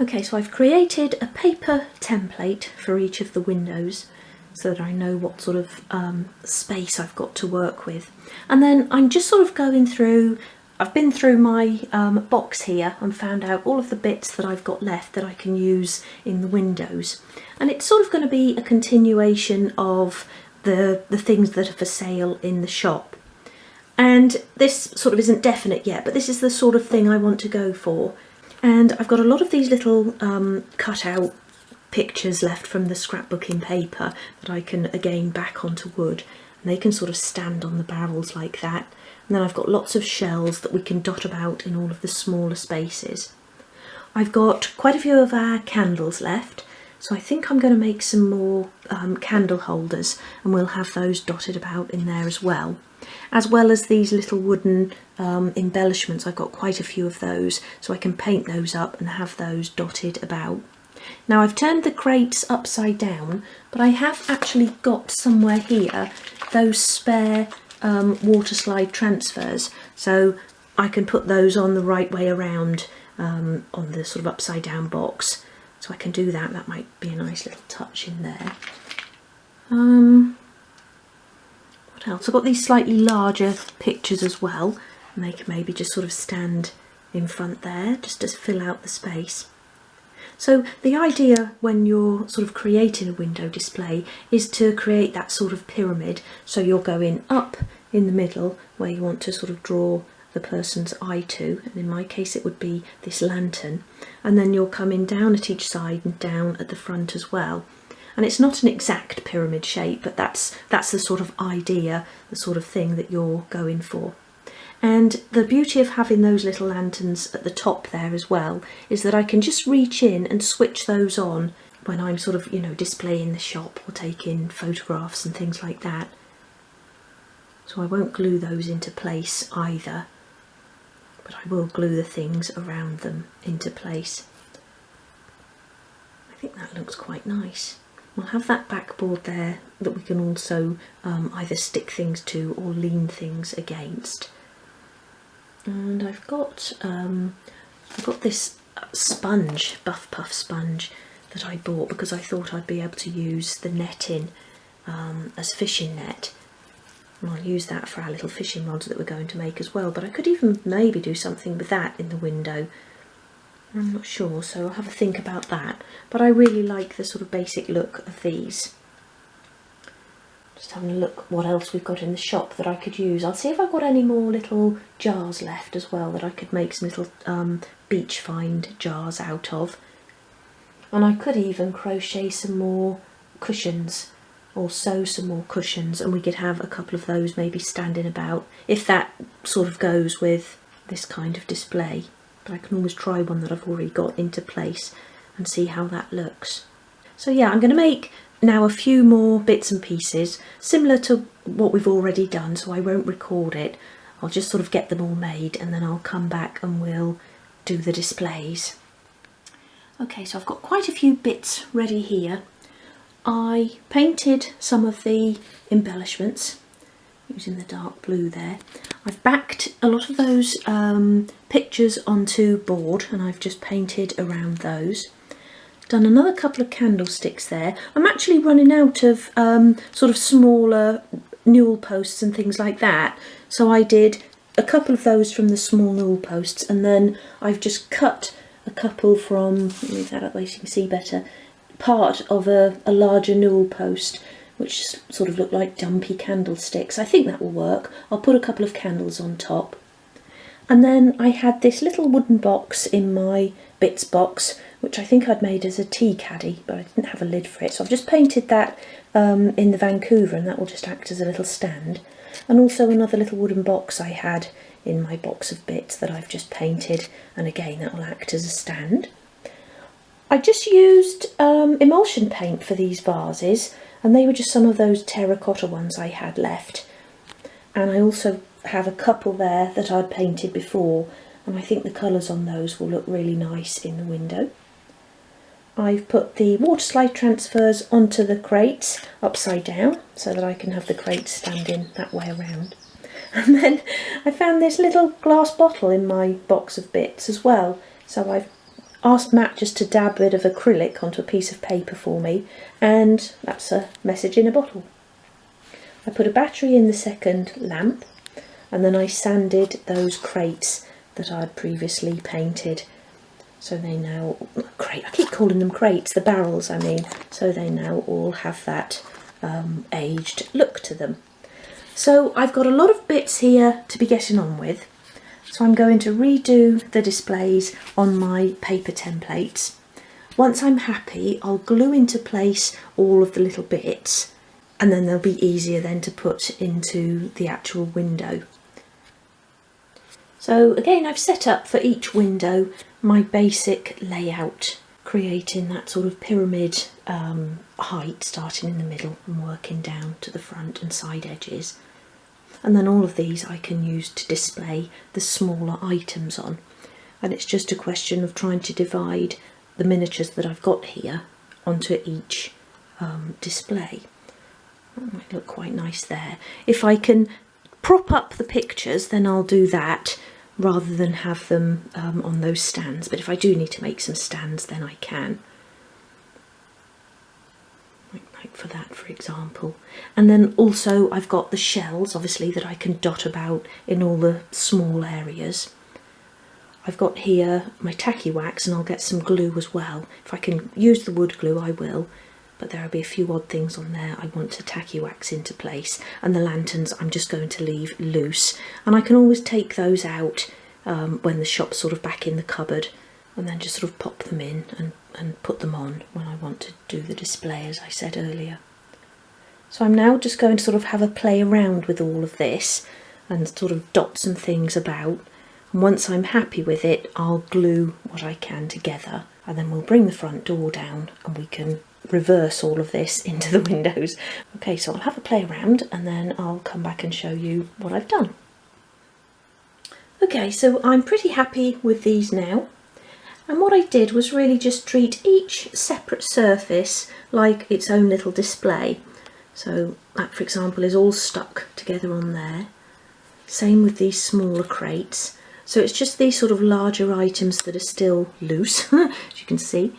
Okay, so I've created a paper template for each of the windows so that I know what sort of space I've got to work with. And then I'm just sort of going through, I've been through my box here and found out all of the bits that I've got left that I can use in the windows. And it's sort of going to be a continuation of the things that are for sale in the shop. And this sort of isn't definite yet, but this is the sort of thing I want to go for. And I've got a lot of these little cut out pictures left from the scrapbooking paper that I can again back onto wood, and they can sort of stand on the barrels like that. And then I've got lots of shells that we can dot about in all of the smaller spaces. I've got quite a few of our candles left, so I think I'm going to make some more candle holders, and we'll have those dotted about in there as well as these little wooden embellishments. I've got quite a few of those, so I can paint those up and have those dotted about. Now I've turned the crates upside down, but I have actually got somewhere here those spare water slide transfers, so I can put those on the right way around on the sort of upside down box. So I can do that. That might be a nice little touch in there. What else? I've got these slightly larger pictures as well, and they can maybe just sort of stand in front there just to fill out the space. So the idea when you're sort of creating a window display is to create that sort of pyramid. So you're going up in the middle where you want to sort of draw the person's eye to, and in my case it would be this lantern, and then you're coming down at each side and down at the front as well. And it's not an exact pyramid shape, but that's the sort of idea, the sort of thing that you're going for. And the beauty of having those little lanterns at the top there as well is that I can just reach in and switch those on when I'm sort of, you know, displaying the shop or taking photographs and things like that. So I won't glue those into place either, but I will glue the things around them into place. I think that looks quite nice. We'll have that backboard there that we can also either stick things to or lean things against. And I've got this sponge, Buff Puff sponge, that I bought because I thought I'd be able to use the netting as fishing net. And I'll use that for our little fishing rods that we're going to make as well. But I could even maybe do something with that in the window. I'm not sure, so I'll have a think about that. But I really like the sort of basic look of these. Just having a look what else we've got in the shop that I could use. I'll see if I've got any more little jars left as well that I could make some little beach find jars out of. And I could even crochet some more cushions or sew some more cushions, and we could have a couple of those maybe standing about, if that sort of goes with this kind of display. But I can always try one that I've already got into place and see how that looks. So yeah, I'm going to make now a few more bits and pieces similar to what we've already done, so I won't record it. I'll just sort of get them all made and then I'll come back and we'll do the displays. Okay, so I've got quite a few bits ready here. I painted some of the embellishments using the dark blue there. I've backed a lot of those pictures onto board and I've just painted around those. Done another couple of candlesticks there. I'm actually running out of sort of smaller newel posts and things like that, so I did a couple of those from the small newel posts, and then I've just cut a couple from, let me move that up so you can see better, part of a larger newel post, which sort of look like dumpy candlesticks. I think that will work. I'll put a couple of candles on top. And then I had this little wooden box in my bits box, which I think I'd made as a tea caddy, but I didn't have a lid for it. So I've just painted that in the Vancouver, and that will just act as a little stand. And also another little wooden box I had in my box of bits that I've just painted, and again that will act as a stand. I just used emulsion paint for these vases, and they were just some of those terracotta ones I had left. And I also have a couple there that I'd painted before, and I think the colours on those will look really nice in the window. I've put the water slide transfers onto the crates upside down so that I can have the crates standing that way around. And then I found this little glass bottle in my box of bits as well, so I've asked Matt just to dab a bit of acrylic onto a piece of paper for me, and that's a message in a bottle. I put a battery in the second lamp, and then I sanded those crates that I'd previously painted. So they now, I keep calling them crates, the barrels I mean, so they now all have that aged look to them. So I've got a lot of bits here to be getting on with. So I'm going to redo the displays on my paper templates. Once I'm happy, I'll glue into place all of the little bits, and then they'll be easier then to put into the actual window. So again, I've set up for each window my basic layout, creating that sort of pyramid height, starting in the middle and working down to the front and side edges. And then all of these I can use to display the smaller items on. And it's just a question of trying to divide the miniatures that I've got here onto each display. That might look quite nice there. If I can prop up the pictures, then I'll do that rather than have them on those stands. But if I do need to make some stands, then I can. Like for that, for example. And then also I've got the shells, obviously, that I can dot about in all the small areas. I've got here my tacky wax, and I'll get some glue as well. If I can use the wood glue, I will. But there'll be a few odd things on there I want to tacky wax into place. And the lanterns I'm just going to leave loose. And I can always take those out when the shop's sort of back in the cupboard, and then just sort of pop them in and put them on when I want to do the display, as I said earlier. So I'm now just going to sort of have a play around with all of this and sort of dot some things about. And once I'm happy with it, I'll glue what I can together, and then we'll bring the front door down and we can reverse all of this into the windows. Okay, so I'll have a play around and then I'll come back and show you what I've done. Okay, so I'm pretty happy with these now. And what I did was really just treat each separate surface like its own little display. So that, for example, is all stuck together on there. Same with these smaller crates. So it's just these sort of larger items that are still loose, as you can see.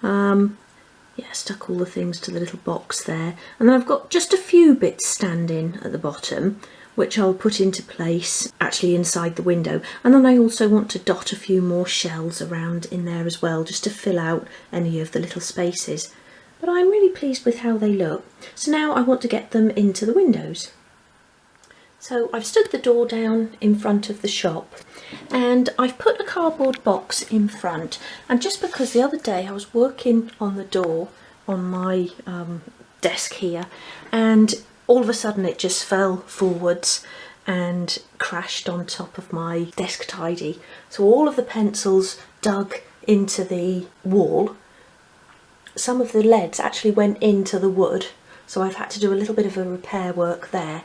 Yeah, stuck all the things to the little box there. And then I've got just a few bits standing at the bottom, which I'll put into place actually inside the window. And then I also want to dot a few more shells around in there as well, just to fill out any of the little spaces. But I'm really pleased with how they look. So now I want to get them into the windows. So I've stood the door down in front of the shop, and I've put a cardboard box in front. And just because the other day I was working on the door on my desk here, and all of a sudden it just fell forwards and crashed on top of my desk tidy. So all of the pencils dug into the wall. Some of the leads actually went into the wood, so I've had to do a little bit of a repair work there.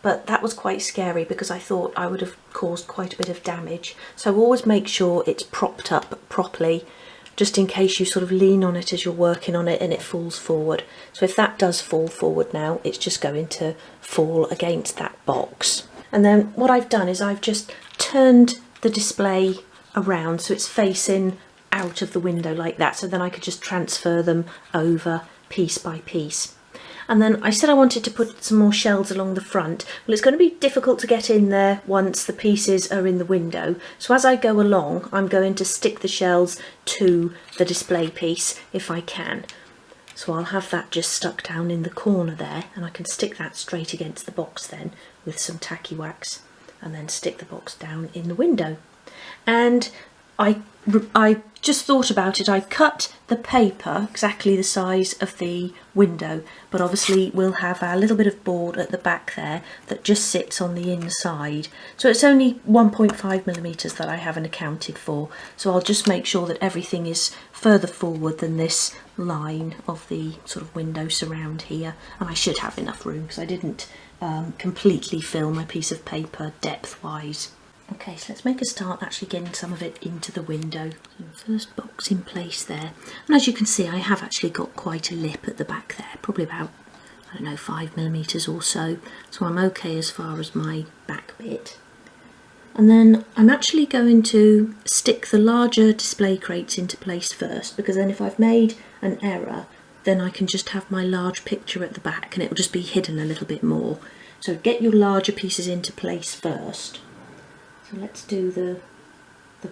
But that was quite scary because I thought I would have caused quite a bit of damage. So always make sure it's propped up properly, just in case you sort of lean on it as you're working on it and it falls forward. So if that does fall forward now, it's just going to fall against that box. And then what I've done is I've just turned the display around so it's facing out of the window like that, so then I could just transfer them over piece by piece. And then I said I wanted to put some more shells along the front. Well, it's going to be difficult to get in there once the pieces are in the window. So as I go along, I'm going to stick the shells to the display piece if I can. So I'll have that just stuck down in the corner there, and I can stick that straight against the box then with some tacky wax, and then stick the box down in the window. And I just thought about it. I cut the paper exactly the size of the window, but obviously we'll have our little bit of board at the back there that just sits on the inside. So it's only 1.5mm that I haven't accounted for. So I'll just make sure that everything is further forward than this line of the sort of window surround here. And I should have enough room because I didn't completely fill my piece of paper depth-wise. Okay, so let's make a start actually getting some of it into the window. So first box in place there. And as you can see, I have actually got quite a lip at the back there, probably about, I don't know, 5mm or so. So I'm okay as far as my back bit. And then I'm actually going to stick the larger display crates into place first, because then if I've made an error, then I can just have my large picture at the back and it will just be hidden a little bit more. So get your larger pieces into place first. So let's do the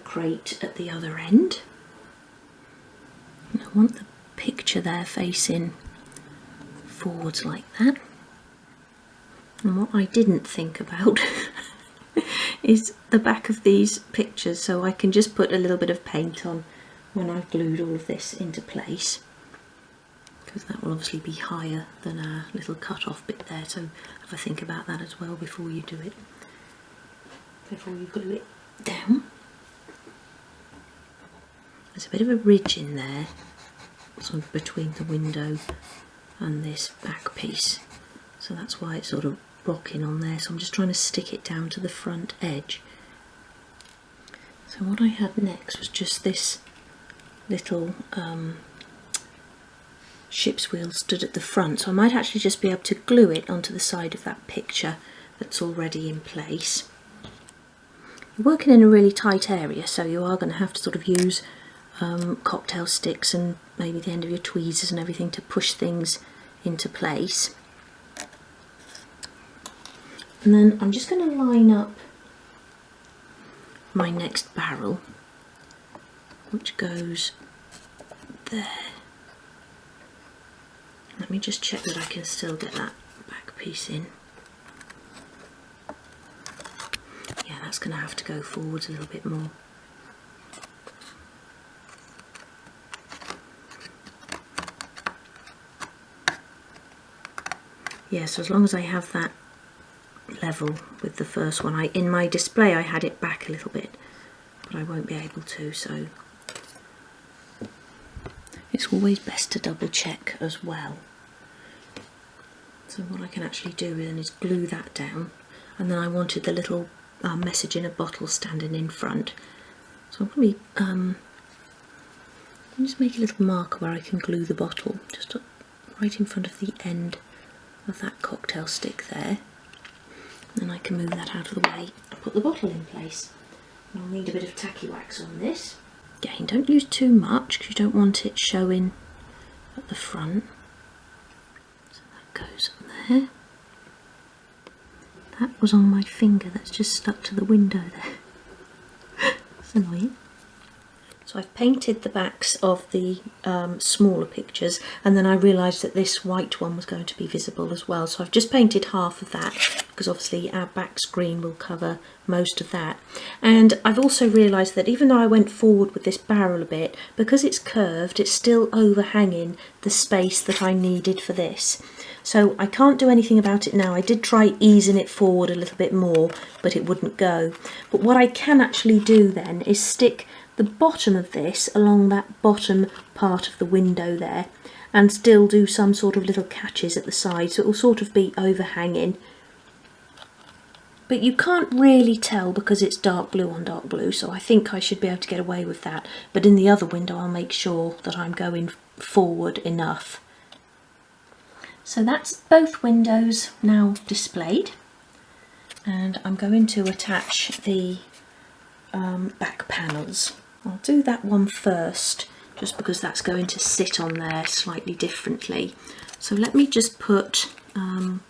crate at the other end. And I want the picture there facing forwards like that. And what I didn't think about is the back of these pictures, so I can just put a little bit of paint on when I've glued all of this into place, because that will obviously be higher than our little cut off bit there, so have a think about that as well before you do it, before you glue it down. There's a bit of a ridge in there, sort of between the window and this back piece, so that's why it's sort of rocking on there, so I'm just trying to stick it down to the front edge. So what I had next was just this little ship's wheel stood at the front, so I might actually just be able to glue it onto the side of that picture that's already in place. You're working in a really tight area, so you are going to have to sort of use cocktail sticks and maybe the end of your tweezers and everything to push things into place. And then I'm just going to line up my next barrel, which goes there. Let me just check that I can still get that back piece in. Yeah, that's going to have to go forwards a little bit more. Yeah, so as long as I have that level with the first one, in my display I had it back a little bit, but I won't be able to, so it's always best to double check as well. So what I can actually do then is glue that down, and then I wanted the little message in a bottle standing in front, so I'll probably just make a little marker where I can glue the bottle, just right in front of the end of that cocktail stick there. Then I can move that out of the way and put the bottle in place. And I'll need a bit of tacky wax on this. Again, don't use too much because you don't want it showing at the front. So that goes on there. That was on my finger, that's just stuck to the window there. That's annoying. So I've painted the backs of the smaller pictures, and then I realised that this white one was going to be visible as well, so I've just painted half of that because obviously our back screen will cover most of that. And I've also realised that even though I went forward with this barrel a bit, because it's curved, it's still overhanging the space that I needed for this. So I can't do anything about it now. I did try easing it forward a little bit more, but it wouldn't go. But what I can actually do then is stick the bottom of this along that bottom part of the window there, and still do some sort of little catches at the side, so it will sort of be overhanging. But you can't really tell because it's dark blue on dark blue, so I think I should be able to get away with that. But in the other window I'll make sure that I'm going forward enough. So that's both windows now displayed, and I'm going to attach the back panels. I'll do that one first just because that's going to sit on there slightly differently. So let me just put a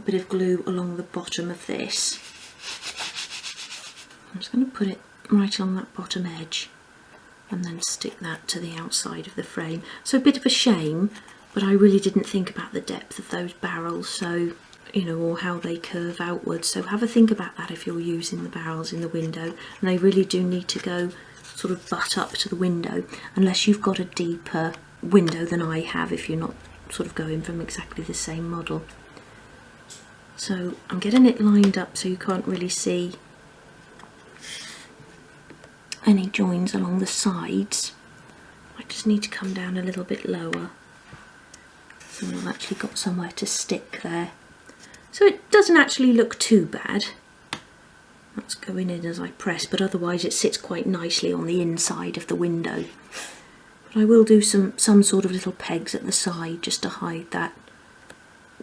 bit of glue along the bottom of this. I'm just going to put it right along that bottom edge and then stick that to the outside of the frame. So a bit of a shame, but I really didn't think about the depth of those barrels, so or how they curve outwards. So have a think about that if you're using the barrels in the window, and they really do need to go sort of butt up to the window, unless you've got a deeper window than I have, if you're not sort of going from exactly the same model. So I'm getting it lined up so you can't really see any joins along the sides. I just need to come down a little bit lower so I've actually got somewhere to stick there. So it doesn't actually look too bad. That's going in as I press, but otherwise it sits quite nicely on the inside of the window. But I will do some sort of little pegs at the side just to hide that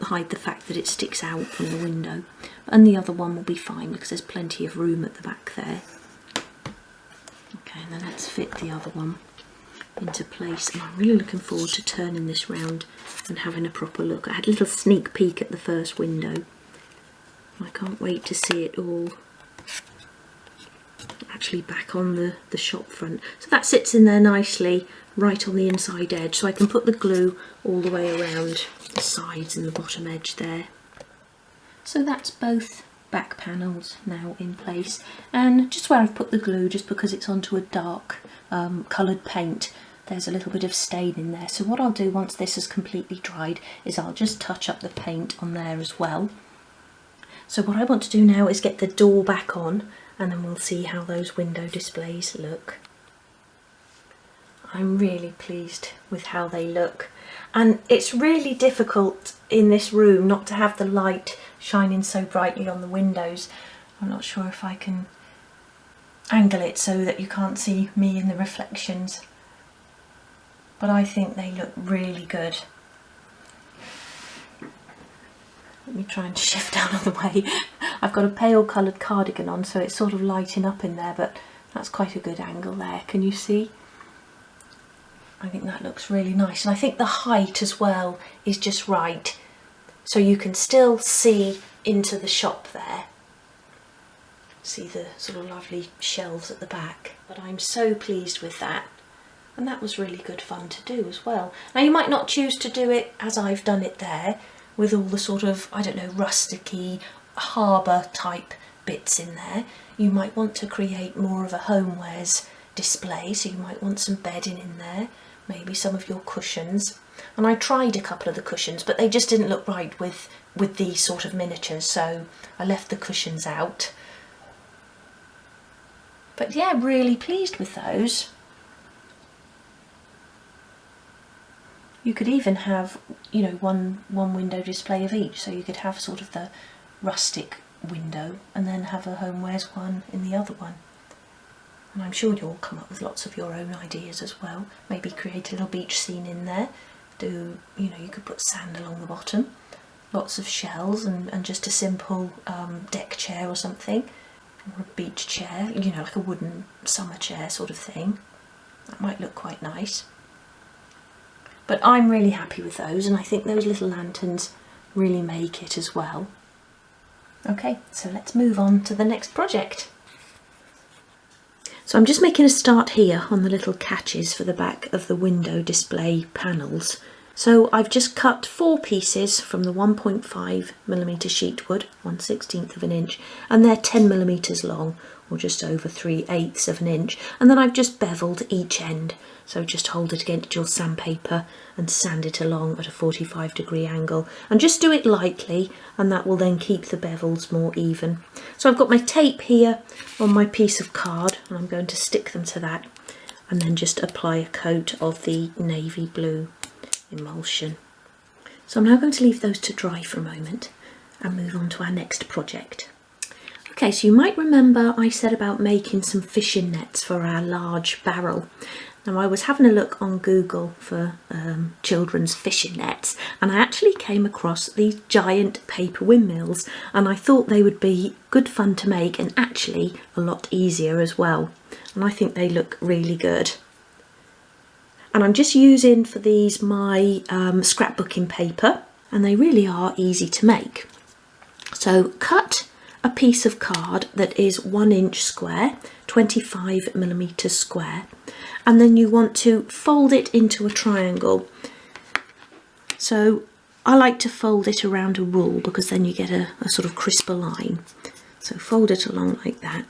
hide the fact that it sticks out from the window. And the other one will be fine because there's plenty of room at the back there. Okay, and then let's fit the other one into place. And I'm really looking forward to turning this round and having a proper look. I had a little sneak peek at the first window. I can't wait to see it all actually back on the shop front. So that sits in there nicely right on the inside edge, so I can put the glue all the way around the sides and the bottom edge there. So that's both back panels now in place, and just where I've put the glue, just because it's onto a dark coloured paint, there's a little bit of stain in there. So what I'll do once this is completely dried is I'll just touch up the paint on there as well. So what I want to do now is get the door back on, and then we'll see how those window displays look. I'm really pleased with how they look, and it's really difficult in this room not to have the light shining so brightly on the windows. I'm not sure if I can angle it so that you can't see me in the reflections, but I think they look really good. Let me try and shift out of the way. I've got a pale coloured cardigan on, so it's sort of lighting up in there, but that's quite a good angle there. Can you see? I think that looks really nice, and I think the height as well is just right, so you can still see into the shop there. See the sort of lovely shelves at the back, but I'm so pleased with that, and that was really good fun to do as well. Now you might not choose to do it as I've done it there, with all the sort of, I don't know, rusticy harbour type bits in there. You might want to create more of a homewares display, so you might want some bedding in there, maybe some of your cushions. And I tried a couple of the cushions, but they just didn't look right with these sort of miniatures, so I left the cushions out. But yeah, really pleased with those. You could even have, you know, one window display of each, so you could have sort of the rustic window and then have a homewares one in the other one. And I'm sure you'll come up with lots of your own ideas as well. Maybe create a little beach scene in there. Do, you know, you could put sand along the bottom, lots of shells, and just a simple deck chair or something, or a beach chair, you know, like a wooden summer chair sort of thing. That might look quite nice. But I'm really happy with those, and I think those little lanterns really make it as well. Okay, so let's move on to the next project. So I'm just making a start here on the little catches for the back of the window display panels. So I've just cut 4 pieces from the 1.5mm sheet wood, 1/16 of an inch, and they're 10mm long, or just over 3/8 of an inch, and then I've just beveled each end. So just hold it against your sandpaper and sand it along at a 45-degree angle, and just do it lightly, and that will then keep the bevels more even. So I've got my tape here on my piece of card, and I'm going to stick them to that, and then just apply a coat of the navy blue emulsion. So I'm now going to leave those to dry for a moment and move on to our next project. Okay, so you might remember I said about making some fishing nets for our large barrel. Now I was having a look on Google for children's fishing nets, and I actually came across these giant paper windmills, and I thought they would be good fun to make and actually a lot easier as well. And I think they look really good. And I'm just using for these my scrapbooking paper, and they really are easy to make. So cut a piece of card that is 1 inch square, 25mm square, and then you want to fold it into a triangle. So I like to fold it around a rule because then you get a sort of crisper line. So fold it along like that,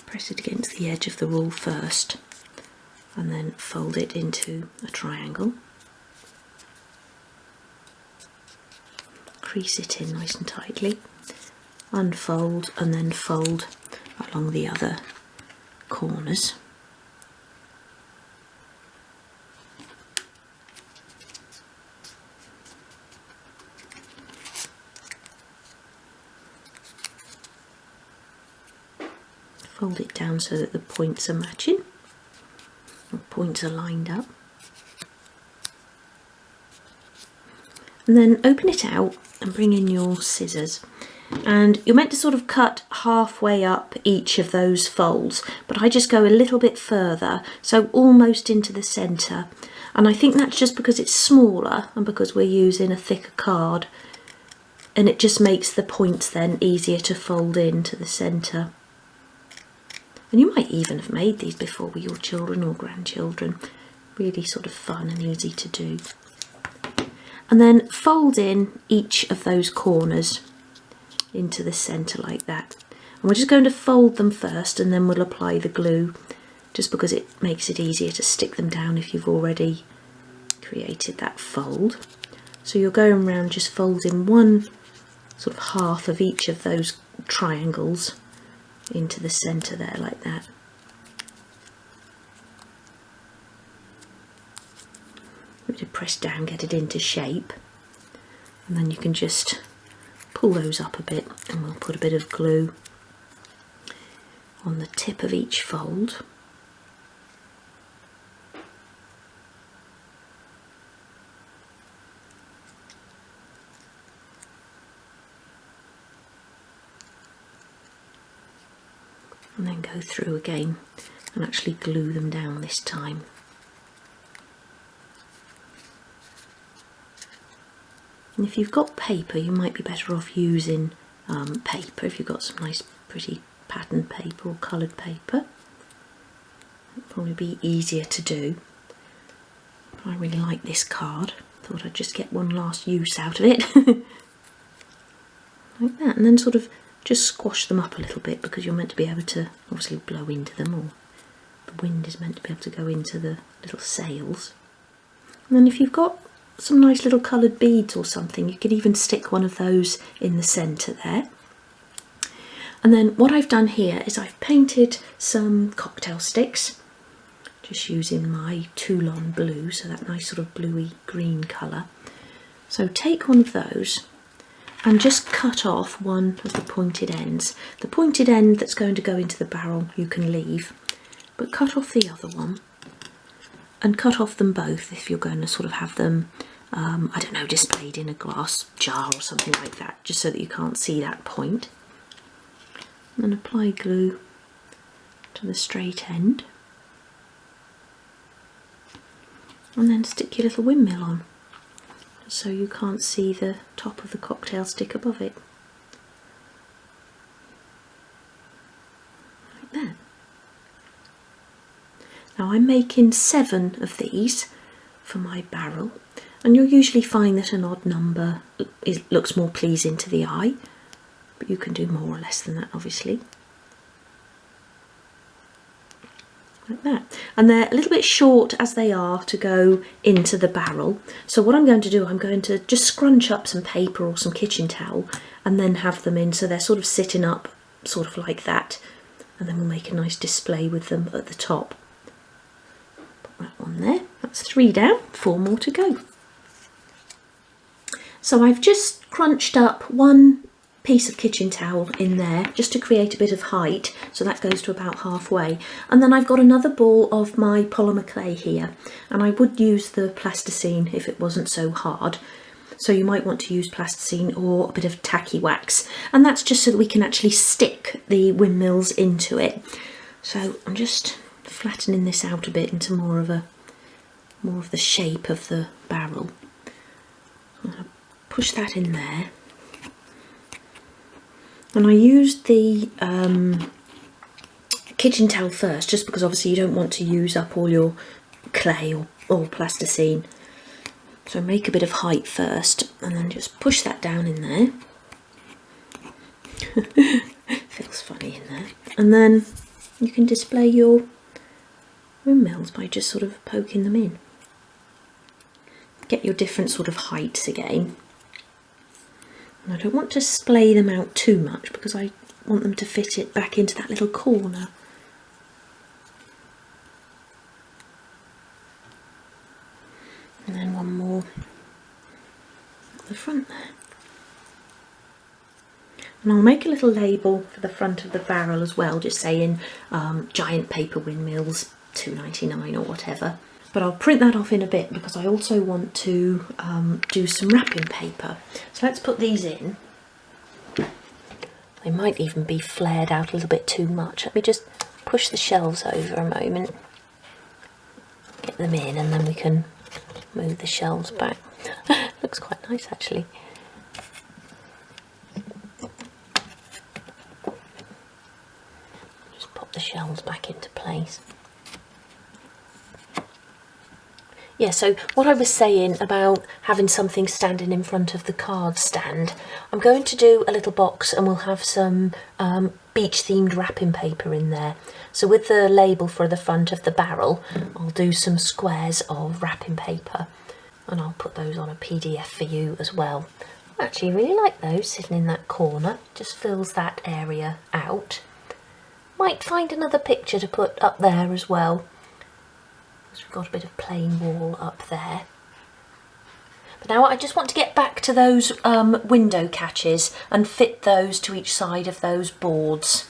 press it against the edge of the rule first, and then fold it into a triangle. Crease it in nice and tightly, unfold, and then fold along the other corners. Fold it down so that the points are matching, or points are lined up. And then open it out and bring in your scissors. And you're meant to sort of cut halfway up each of those folds, but I just go a little bit further, so almost into the centre. And I think that's just because it's smaller and because we're using a thicker card, and it just makes the points then easier to fold into the centre. And you might even have made these before with your children or grandchildren. Really sort of fun and easy to do. And then fold in each of those corners into the centre like that. And we're just going to fold them first and then we'll apply the glue, just because it makes it easier to stick them down if you've already created that fold. So you're going around just folding one sort of half of each of those triangles into the centre there like that. To press down, get it into shape, and then you can just pull those up a bit, and we'll put a bit of glue on the tip of each fold. And then go through again and actually glue them down this time. And if you've got paper, you might be better off using paper if you've got some nice pretty patterned paper or coloured paper. It'll probably be easier to do. I really like this card. Thought I'd just get one last use out of it. Like that, and then sort of just squash them up a little bit, because you're meant to be able to obviously blow into them, or the wind is meant to be able to go into the little sails. And then if you've got some nice little coloured beads or something, you could even stick one of those in the centre there. And then what I've done here is I've painted some cocktail sticks, just using my Toulon blue, so that nice sort of bluey green colour. So take one of those and just cut off one of the pointed ends. The pointed end that's going to go into the barrel you can leave, but cut off the other one. And cut off them both if you're going to sort of have them, I don't know, displayed in a glass jar or something like that, just so that you can't see that point. And then apply glue to the straight end. And then stick your little windmill on, so you can't see the top of the cocktail stick above it. Like that. Now I'm making 7 of these for my barrel, and you'll usually find that an odd number looks more pleasing to the eye, but you can do more or less than that obviously. Like that. And they're a little bit short as they are to go into the barrel, so what I'm going to do, I'm going to just scrunch up some paper or some kitchen towel and then have them in, so they're sort of sitting up sort of like that, and then we'll make a nice display with them at the top. That one there, that's 3 down, 4 more to go. So I've just crunched up one piece of kitchen towel in there just to create a bit of height, so that goes to about halfway, and then I've got another ball of my polymer clay here, and I would use the plasticine if it wasn't so hard, so you might want to use plasticine or a bit of tacky wax, and that's just so that we can actually stick the windmills into it. So I'm just flattening this out a bit into more of the shape of the barrel. I'll push that in there, and I used the kitchen towel first, just because obviously you don't want to use up all your clay or plasticine, so make a bit of height first and then just push that down in there. Feels funny in there, and then you can display your windmills by just sort of poking them in. Get your different sort of heights again. And I don't want to splay them out too much, because I want them to fit it back into that little corner. And then one more at the front there. And I'll make a little label for the front of the barrel as well, just saying giant paper windmills, 2.99 or whatever. But I'll print that off in a bit because I also want to do some wrapping paper. So let's put these in. They might even be flared out a little bit too much. Let me just push the shelves over a moment, get them in, and then we can move the shelves back. Looks quite nice actually. Just pop the shelves back into place. Yeah, so what I was saying about having something standing in front of the card stand, I'm going to do a little box and we'll have some beach themed wrapping paper in there. So with the label for the front of the barrel, I'll do some squares of wrapping paper and I'll put those on a PDF for you as well. I actually really like those sitting in that corner, just fills that area out. Might find another picture to put up there as well. We've got a bit of plain wall up there. But now I just want to get back to those window catches and fit those to each side of those boards.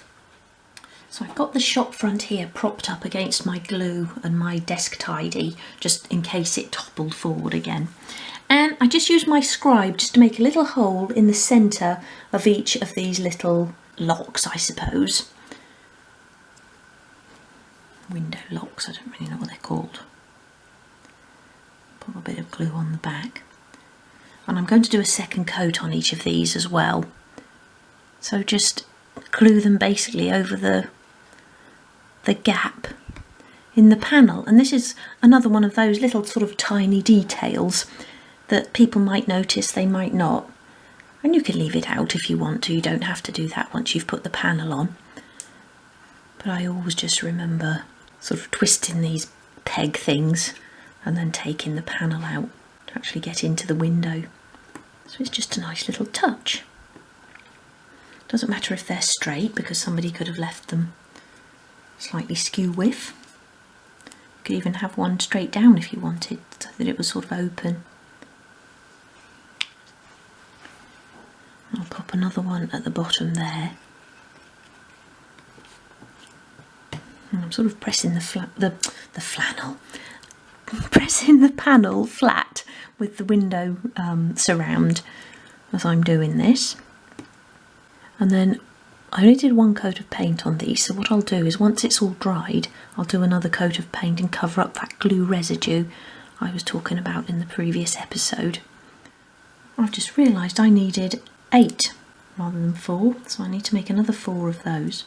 So I've got the shop front here propped up against my glue and my desk tidy, just in case it toppled forward again. And I just used my scribe just to make a little hole in the centre of each of these little locks, I suppose. Window locks, I don't really know what they're called. Put a bit of glue on the back. And I'm going to do a second coat on each of these as well. So just glue them basically over the gap in the panel. And this is another one of those little sort of tiny details that people might notice, they might not. And you can leave it out if you want to, you don't have to do that once you've put the panel on. But I always just remember sort of twisting these peg things and then taking the panel out to actually get into the window. So it's just a nice little touch. Doesn't matter if they're straight because somebody could have left them slightly skew with. You could even have one straight down if you wanted, so that it was sort of open. I'll pop another one at the bottom there. I'm sort of pressing the flannel, pressing the panel flat with the window surround as I'm doing this. And then I only did one coat of paint on these, so what I'll do is once it's all dried, I'll do another coat of paint and cover up that glue residue I was talking about in the previous episode. I've just realised I needed 8 rather than 4, so I need to make another 4 of those.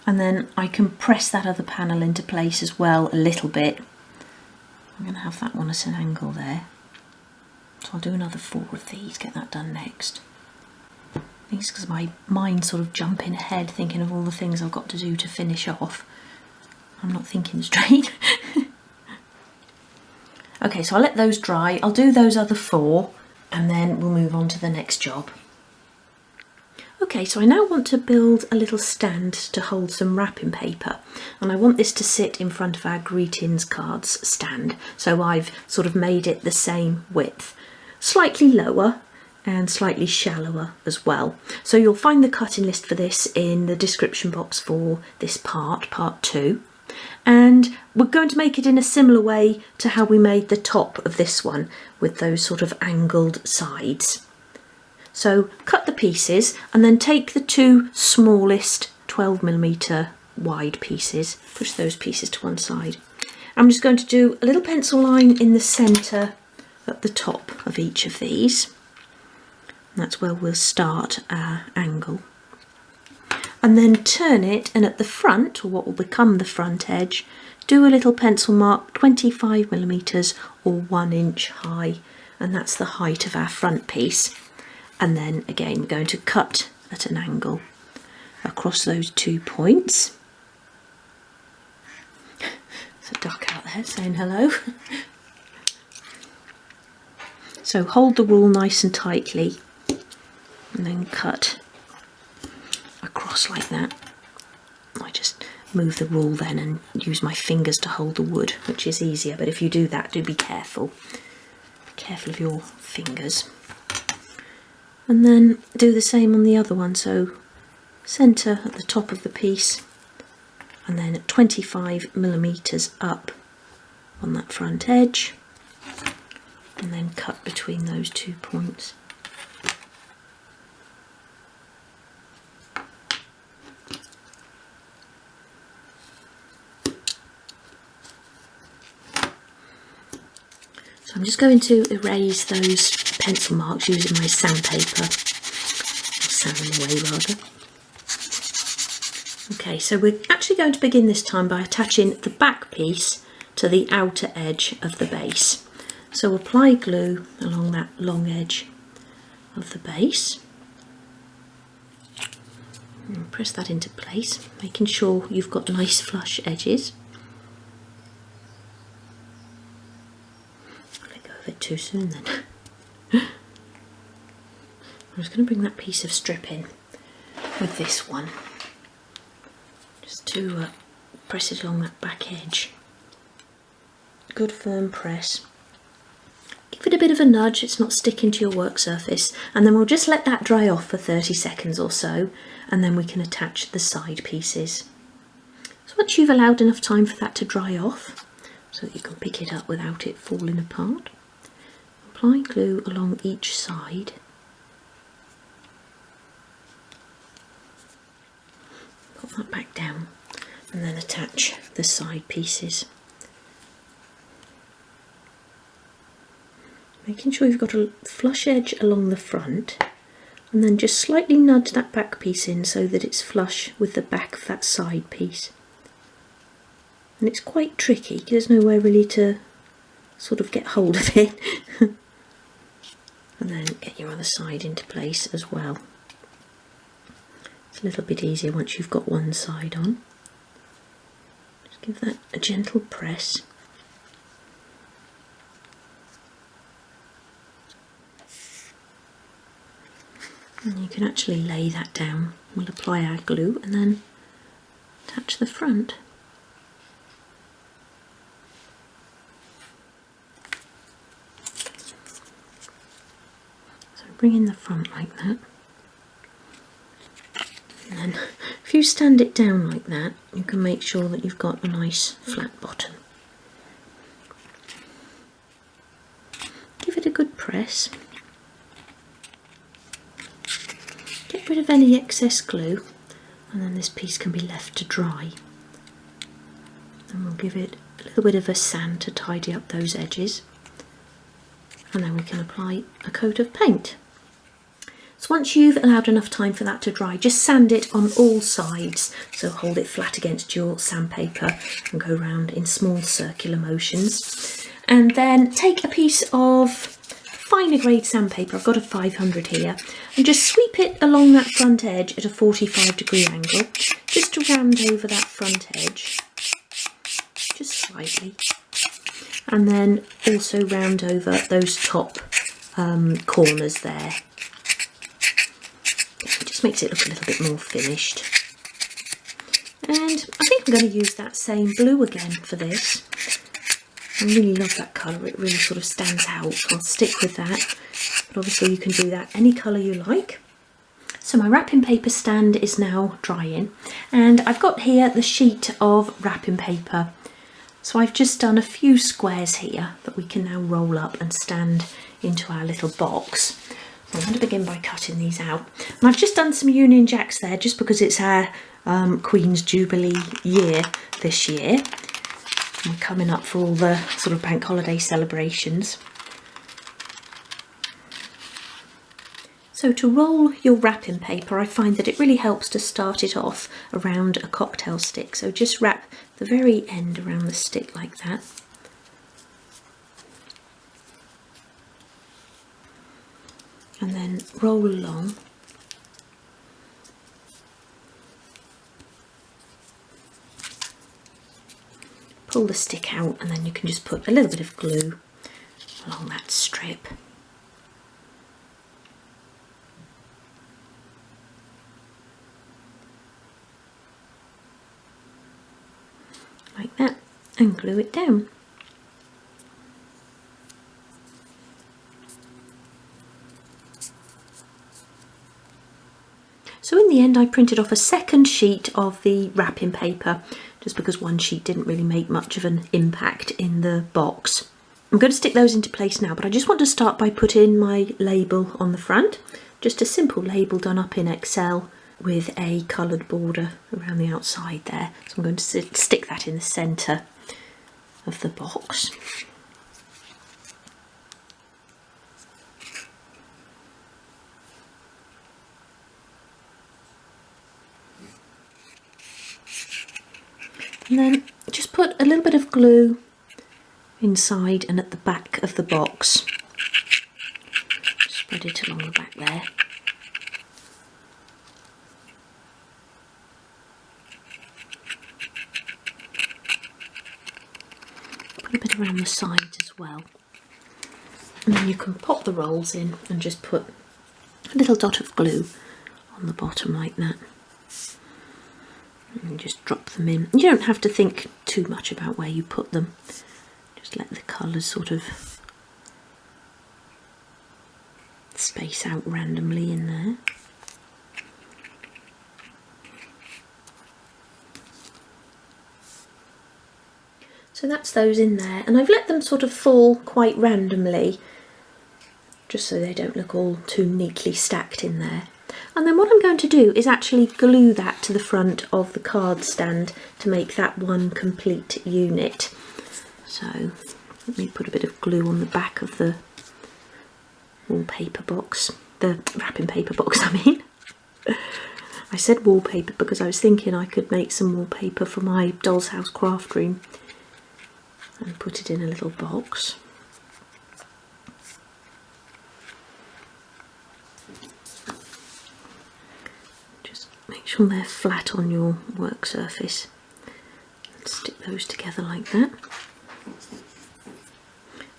And then I can press that other panel into place as well a little bit. I'm going to have that one at an angle there. So I'll do another 4 of these, get that done next. I think it's because my mind's sort of jumping ahead, thinking of all the things I've got to do to finish off. I'm not thinking straight. Okay, so I'll let those dry. I'll do those other 4 and then we'll move on to the next job. Okay, so I now want to build a little stand to hold some wrapping paper, and I want this to sit in front of our greetings cards stand. So I've sort of made it the same width, slightly lower and slightly shallower as well. So you'll find the cutting list for this in the description box for this part 2. And we're going to make it in a similar way to how we made the top of this one with those sort of angled sides. So cut the pieces and then take the 2 smallest 12mm wide pieces, push those pieces to one side. I'm just going to do a little pencil line in the centre at the top of each of these. That's where we'll start our angle. And then turn it, and at the front, or what will become the front edge, do a little pencil mark 25mm or 1 inch high, and that's the height of our front piece. And then again we're going to cut at an angle across those 2 points. There's a duck out there saying hello. So hold the rule nice and tightly and then cut across like that. I just move the rule then and use my fingers to hold the wood, which is easier, but if you do that, do be careful. Be careful of your fingers. And then do the same on the other one, so centre at the top of the piece and then 25mm up on that front edge, and then cut between those 2 points. So I'm just going to erase those pencil marks using my sandpaper, or sand them away rather. Okay, so we're actually going to begin this time by attaching the back piece to the outer edge of the base. So apply glue along that long edge of the base. And press that into place, making sure you've got nice flush edges. Let go of it too soon then. I'm just going to bring that piece of strip in with this one, just to press it along that back edge. Good firm press. Give it a bit of a nudge, it's not sticking to your work surface, and then we'll just let that dry off for 30 seconds or so, and then we can attach the side pieces. So once you've allowed enough time for that to dry off, so that you can pick it up without it falling apart, apply glue along each side. Put that back down, and then attach the side pieces. Making sure you've got a flush edge along the front, and then just slightly nudge that back piece in so that it's flush with the back of that side piece. And it's quite tricky, there's nowhere really to sort of get hold of it. And then get your other side into place as well. It's a little bit easier once you've got one side on. Just give that a gentle press. And you can actually lay that down. We'll apply our glue and then attach the front. So bring in the front like that. And then if you stand it down like that, you can make sure that you've got a nice flat bottom. Give it a good press. Get rid of any excess glue, and then this piece can be left to dry. And we'll give it a little bit of a sand to tidy up those edges, and then we can apply a coat of paint. So once you've allowed enough time for that to dry, just sand it on all sides, so hold it flat against your sandpaper and go round in small circular motions. And then take a piece of finer grade sandpaper, I've got a 500 here, and just sweep it along that front edge at a 45-degree angle, just to round over that front edge, just slightly, and then also round over those top corners there. It just makes it look a little bit more finished. And I think I'm going to use that same blue again for this. I really love that colour, it really sort of stands out, so I'll stick with that. But obviously you can do that any colour you like. So my wrapping paper stand is now drying, and I've got here the sheet of wrapping paper. So I've just done a few squares here that we can now roll up and stand into our little box. So I'm going to begin by cutting these out. And I've just done some Union Jacks there just because it's our Queen's Jubilee year this year. We're coming up for all the sort of bank holiday celebrations. So to roll your wrapping paper, I find that it really helps to start it off around a cocktail stick. So just wrap the very end around the stick like that. And then roll along. Pull the stick out, and then you can just put a little bit of glue along that strip. Like that, and glue it down. So in the end I printed off a second sheet of the wrapping paper just because one sheet didn't really make much of an impact in the box. I'm going to stick those into place now, but I just want to start by putting my label on the front. Just a simple label done up in Excel with a coloured border around the outside there. So I'm going to stick that in the centre of the box. And then just put a little bit of glue inside and at the back of the box. Spread it along the back there. Put a bit around the sides as well. And then you can pop the rolls in and just put a little dot of glue on the bottom like that. And just drop them in. You don't have to think too much about where you put them. Just let the colours sort of space out randomly in there. So that's those in there, and I've let them sort of fall quite randomly, just so they don't look all too neatly stacked in there. And then what I'm going to do is actually glue that to the front of the card stand to make that one complete unit. So let me put a bit of glue on the back of the wallpaper box, the wrapping paper box I mean. I said wallpaper because I was thinking I could make some wallpaper for my doll's house craft room and put it in a little box. Make sure they're flat on your work surface. Stick those together like that.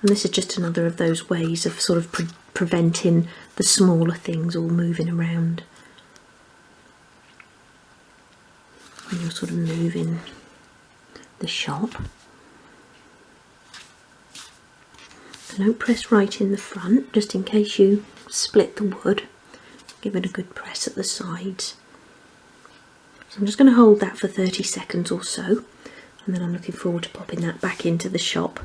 And this is just another of those ways of sort of preventing the smaller things all moving around when you're sort of moving the shop. So don't press right in the front, just in case you split the wood. Give it a good press at the sides. So I'm just going to hold that for 30 seconds or so, and then I'm looking forward to popping that back into the shop.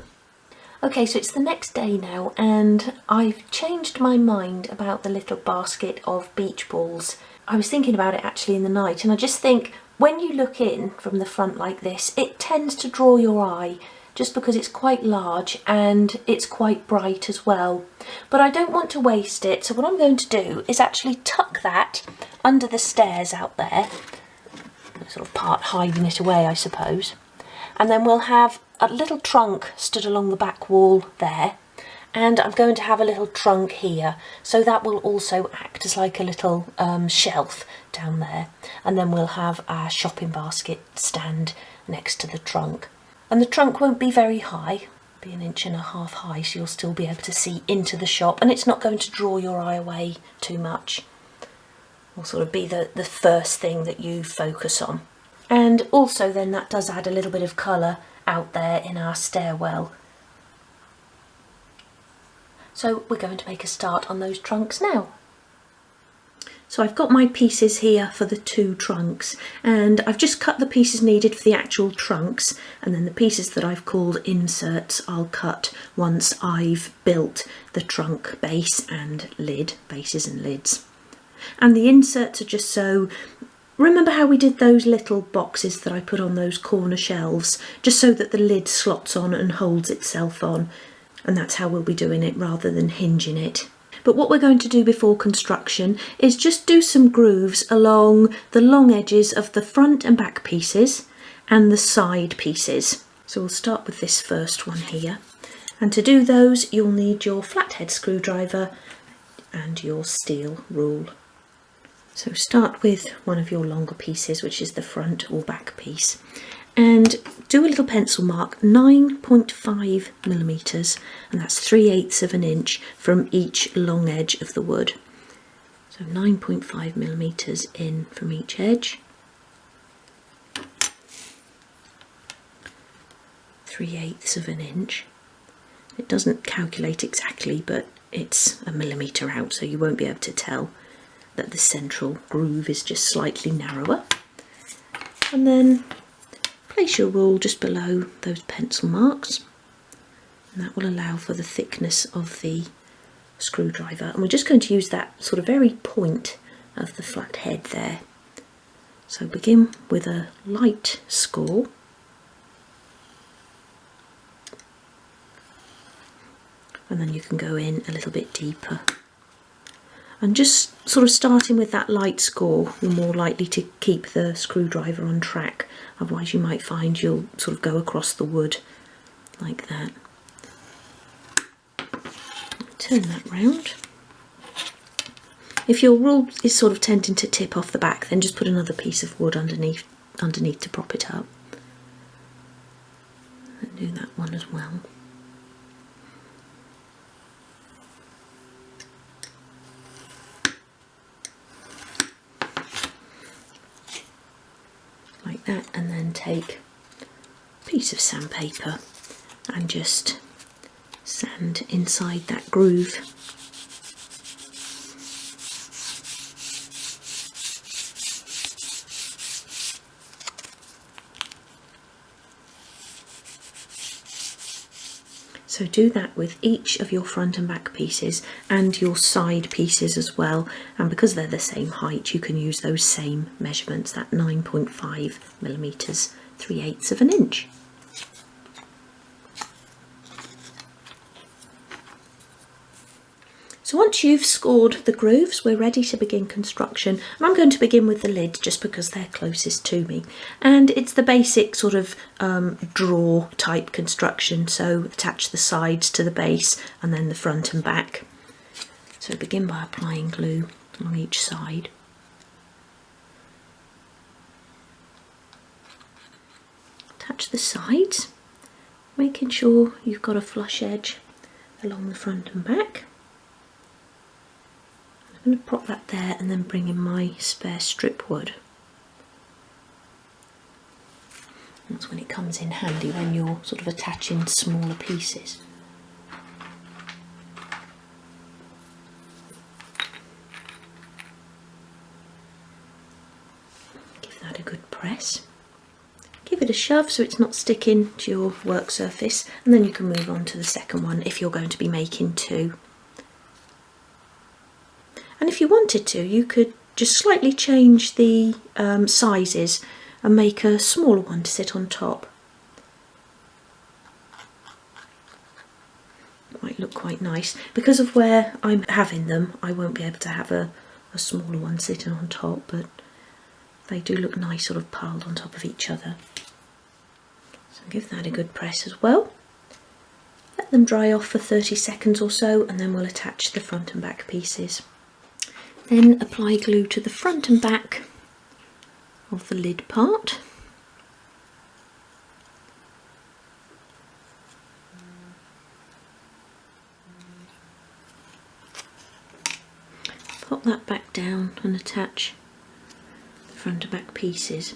Okay, so it's the next day now, and I've changed my mind about the little basket of beach balls. I was thinking about it actually in the night, and I just think when you look in from the front like this, it tends to draw your eye just because it's quite large and it's quite bright as well. But I don't want to waste it, so what I'm going to do is actually tuck that under the stairs out there. Sort of part hiding it away, I suppose. And then we'll have a little trunk stood along the back wall there, and I'm going to have a little trunk here, so that will also act as like a little shelf down there. And then we'll have our shopping basket stand next to the trunk. And the trunk won't be very high, be 1.5 inches high, so you'll still be able to see into the shop, and it's not going to draw your eye away too much. Will sort of be the first thing that you focus on. And also then that does add a little bit of colour out there in our stairwell. So we're going to make a start on those trunks now. So I've got my pieces here for the 2 trunks, and I've just cut the pieces needed for the actual trunks, and then the pieces that I've called inserts I'll cut once I've built the trunk base and lid, bases and lids. And the inserts are just so, remember how we did those little boxes that I put on those corner shelves, just so that the lid slots on and holds itself on, and that's how we'll be doing it rather than hinging it. But what we're going to do before construction is just do some grooves along the long edges of the front and back pieces and the side pieces. So we'll start with this first one here, and to do those you'll need your flathead screwdriver and your steel rule. So start with one of your longer pieces, which is the front or back piece, and do a little pencil mark 9.5 millimeters, and that's 3/8 of an inch from each long edge of the wood. So 9.5 millimeters in from each edge, 3/8 of an inch. It doesn't calculate exactly, but it's a millimetre out, so you won't be able to tell that the central groove is just slightly narrower. And then place your rule just below those pencil marks, and that will allow for the thickness of the screwdriver. And we're just going to use that sort of very point of the flat head there. So begin with a light score, and then you can go in a little bit deeper. And just sort of starting with that light score, you're more likely to keep the screwdriver on track. Otherwise you might find you'll sort of go across the wood like that. Turn that round. If your rule is sort of tending to tip off the back, then just put another piece of wood underneath to prop it up. And do that one as well. Like that, and then take a piece of sandpaper and just sand inside that groove. So do that with each of your front and back pieces and your side pieces as well, and because they're the same height you can use those same measurements, that 9.5 millimeters, 3/8 of an inch. So once you've scored the grooves, we're ready to begin construction. And I'm going to begin with the lid just because they're closest to me. And it's the basic sort of drawer type construction. So attach the sides to the base and then the front and back. So begin by applying glue on each side. Attach the sides, making sure you've got a flush edge along the front and back. I'm going to prop that there and then bring in my spare strip wood. That's when it comes in handy, when you're sort of attaching smaller pieces. Give that a good press. Give it a shove so it's not sticking to your work surface, and then you can move on to the second one if you're going to be making two. And if you wanted to, you could just slightly change the sizes and make a smaller one to sit on top. It might look quite nice. Because of where I'm having them, I won't be able to have a smaller one sitting on top, but they do look nice sort of piled on top of each other. So give that a good press as well. Let them dry off for 30 seconds or so, and then we'll attach the front and back pieces. Then apply glue to the front and back of the lid part. Pop that back down and attach the front and back pieces.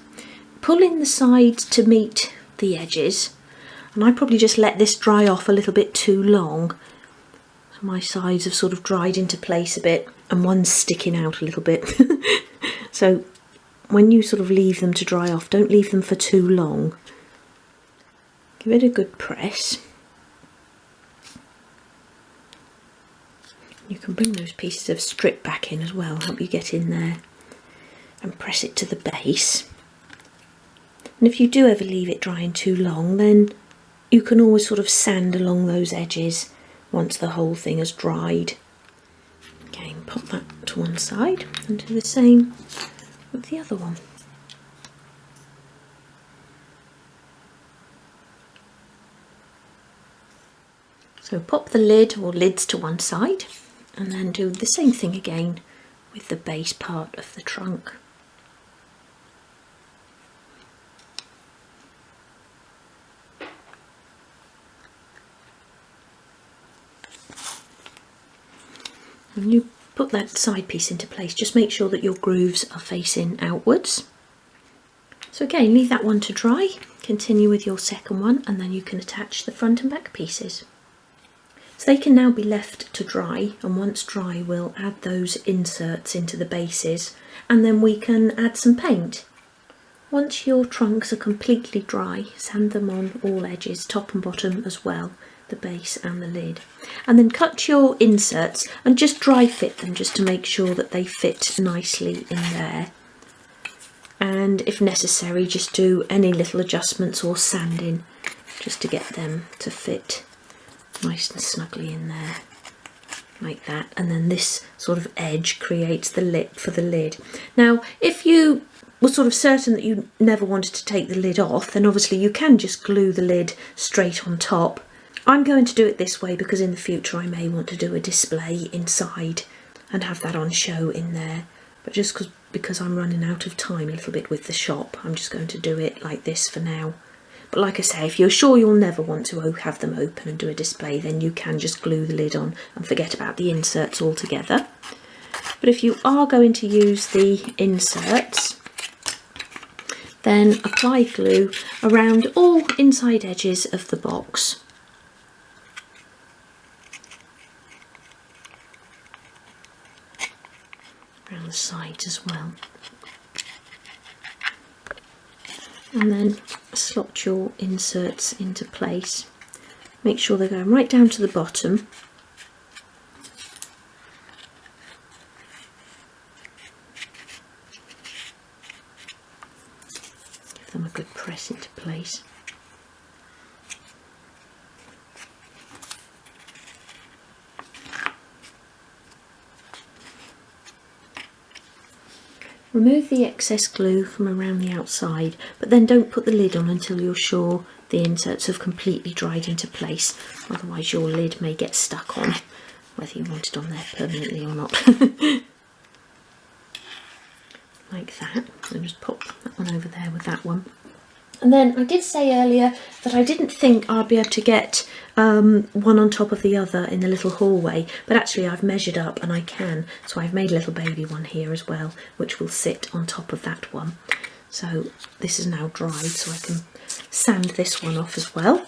Pull in the sides to meet the edges, and I probably just let this dry off a little bit too long. So my sides have sort of dried into place a bit, and one's sticking out a little bit. So when you sort of leave them to dry off, don't leave them for too long. Give it a good press. You can bring those pieces of strip back in as well, help you get in there, and press it to the base. And if you do ever leave it drying too long, then you can always sort of sand along those edges once the whole thing has dried. Again, pop that to one side and do the same with the other one. So pop the lid or lids to one side and then do the same thing again with the base part of the trunk. When you put that side piece into place, just make sure that your grooves are facing outwards. So again, leave that one to dry, continue with your second one, and then you can attach the front and back pieces. So they can now be left to dry, and once dry we'll add those inserts into the bases, and then we can add some paint. Once your trunks are completely dry, sand them on all edges, top and bottom as well, the base and the lid. And then cut your inserts and just dry fit them just to make sure that they fit nicely in there. And if necessary, just do any little adjustments or sanding just to get them to fit nice and snugly in there, like that. And then this sort of edge creates the lip for the lid. Now, if you were sort of certain that you never wanted to take the lid off, then obviously you can just glue the lid straight on top. I'm going to do it this way because in the future I may want to do a display inside and have that on show in there. But just because I'm running out of time a little bit with the shop, I'm just going to do it like this for now. But like I say, if you're sure you'll never want to have them open and do a display, then you can just glue the lid on and forget about the inserts altogether. But if you are going to use the inserts, then apply glue around all inside edges of the box. Around the sides as well. And then slot your inserts into place. Make sure they're going right down to the bottom. Give them a good press into place. Remove the excess glue from around the outside, but then don't put the lid on until you're sure the inserts have completely dried into place, otherwise your lid may get stuck on, whether you want it on there permanently or not. Like that. And just pop that one over there with that one. And then I did say earlier that I didn't think I'd be able to get one on top of the other in the little hallway, but actually I've measured up and I can. So I've made a little baby one here as well, which will sit on top of that one. So this is now dried, so I can sand this one off as well.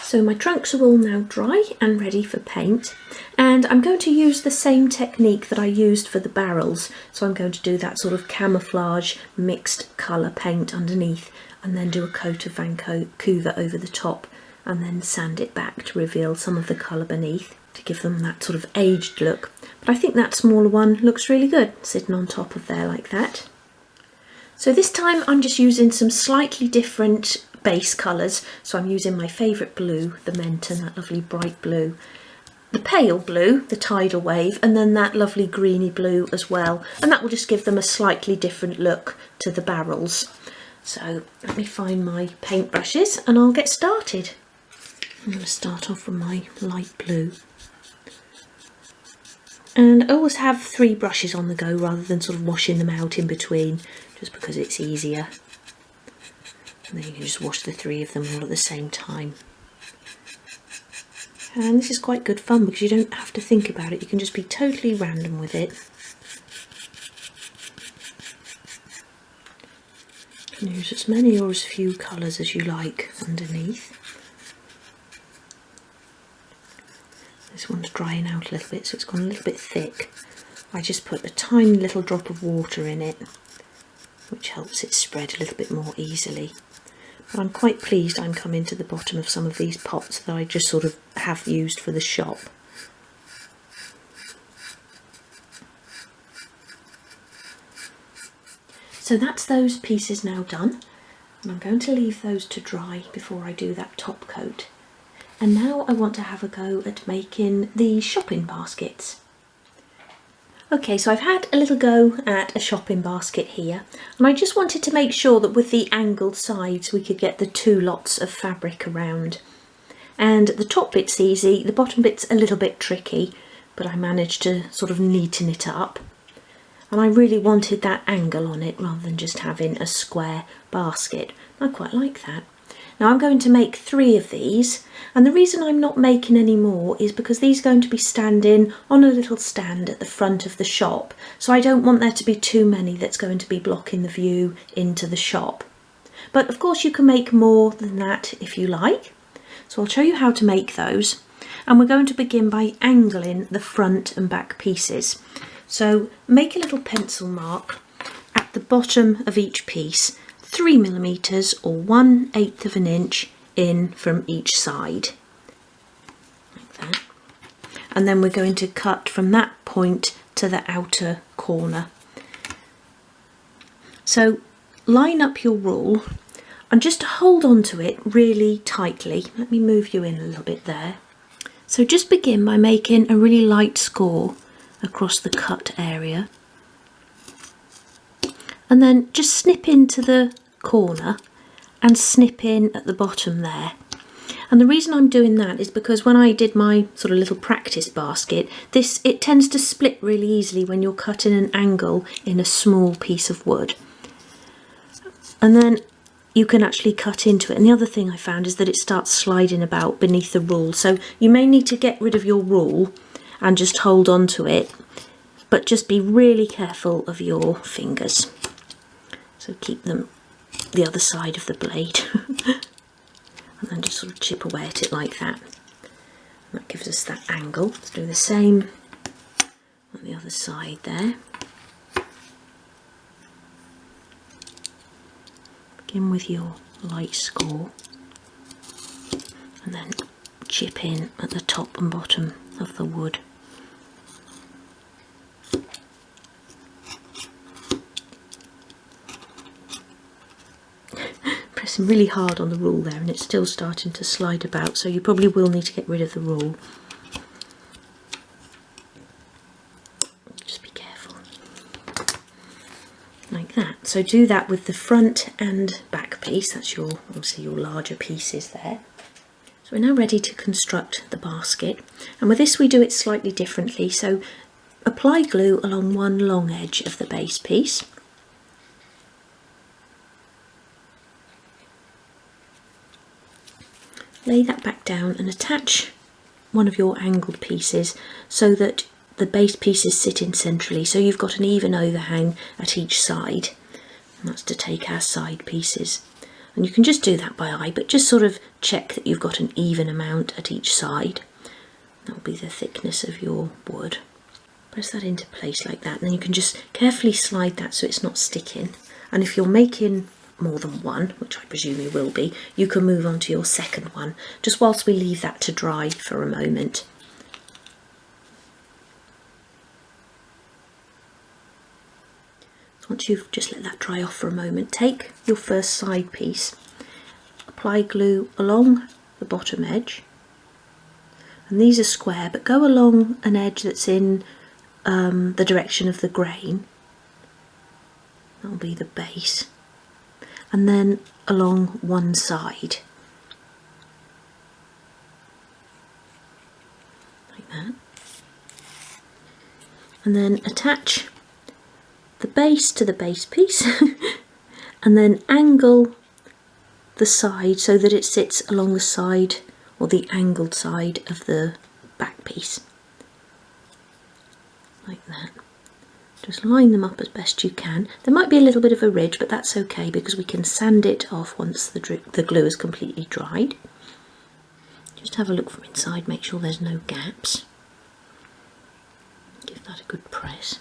So my trunks are all now dry and ready for paint, and I'm going to use the same technique that I used for the barrels. So I'm going to do that sort of camouflage mixed colour paint underneath, and then do a coat of Vancouver over the top, and then sand it back to reveal some of the colour beneath to give them that sort of aged look. But I think that smaller one looks really good sitting on top of there like that. So this time I'm just using some slightly different base colours. So I'm using my favourite blue, the Menton, that lovely bright blue, the pale blue, the Tidal Wave, and then that lovely greeny blue as well. And that will just give them a slightly different look to the barrels. So let me find my paint brushes and I'll get started. I'm going to start off with my light blue. And I always have 3 brushes on the go rather than sort of washing them out in between, just because it's easier. And then you can just wash the 3 of them all at the same time. And this is quite good fun because you don't have to think about it, you can just be totally random with it. You can use as many or as few colours as you like underneath. This one's drying out a little bit, so it's gone a little bit thick. I just put a tiny little drop of water in it, which helps it spread a little bit more easily. But I'm quite pleased I'm coming to the bottom of some of these pots that I just sort of have used for the shop. So that's those pieces now done, and I'm going to leave those to dry before I do that top coat. And now I want to have a go at making the shopping baskets. Okay, so I've had a little go at a shopping basket here, and I just wanted to make sure that with the angled sides we could get the 2 lots of fabric around. And the top bit's easy, the bottom bit's a little bit tricky, but I managed to sort of neaten it up. And I really wanted that angle on it rather than just having a square basket. I quite like that. Now I'm going to make 3 of these, and the reason I'm not making any more is because these are going to be standing on a little stand at the front of the shop, so I don't want there to be too many that's going to be blocking the view into the shop. But of course you can make more than that if you like, so I'll show you how to make those, and we're going to begin by angling the front and back pieces. So make a little pencil mark at the bottom of each piece 3mm or 1/8 of an inch in from each side, like that. And then we're going to cut from that point to the outer corner. So line up your rule and just hold on to it really tightly. Let me move you in a little bit there. So just begin by making a really light score across the cut area, and then just snip into the corner and snip in at the bottom there. And the reason I'm doing that is because when I did my sort of little practice basket, it tends to split really easily when you're cutting an angle in a small piece of wood. And then you can actually cut into it. And the other thing I found is that it starts sliding about beneath the rule. So you may need to get rid of your rule and just hold on to it, but just be really careful of your fingers. So keep them the other side of the blade. And then just sort of chip away at it like that. And that gives us that angle. Let's do the same on the other side there. Begin with your light score and then chip in at the top and bottom of the wood. Pressing really hard on the rule there and it's still starting to slide about, so you probably will need to get rid of the rule. Just be careful. Like that. So do that with the front and back piece. That's obviously your larger pieces there. So we're now ready to construct the basket, and with this we do it slightly differently. So apply glue along one long edge of the base piece. Lay that back down and attach one of your angled pieces so that the base pieces sit in centrally, so you've got an even overhang at each side. And that's to take our side pieces. And you can just do that by eye, but just sort of check that you've got an even amount at each side. That will be the thickness of your wood. Press that into place like that, and then you can just carefully slide that so it's not sticking. And if you're making more than one, which I presume you will be, you can move on to your second one, just whilst we leave that to dry for a moment. Once you've just let that dry off for a moment, take your first side piece, apply glue along the bottom edge, and these are square, but go along an edge that's in the direction of the grain. That'll be the base, and then along one side, like that, and then attach the base to the base piece and then angle the side so that it sits along the side or the angled side of the back piece, like that. Just line them up as best you can. There might be a little bit of a ridge, but that's okay because we can sand it off once the glue is completely dried. Just have a look from inside, make sure there's no gaps. Give that a good press.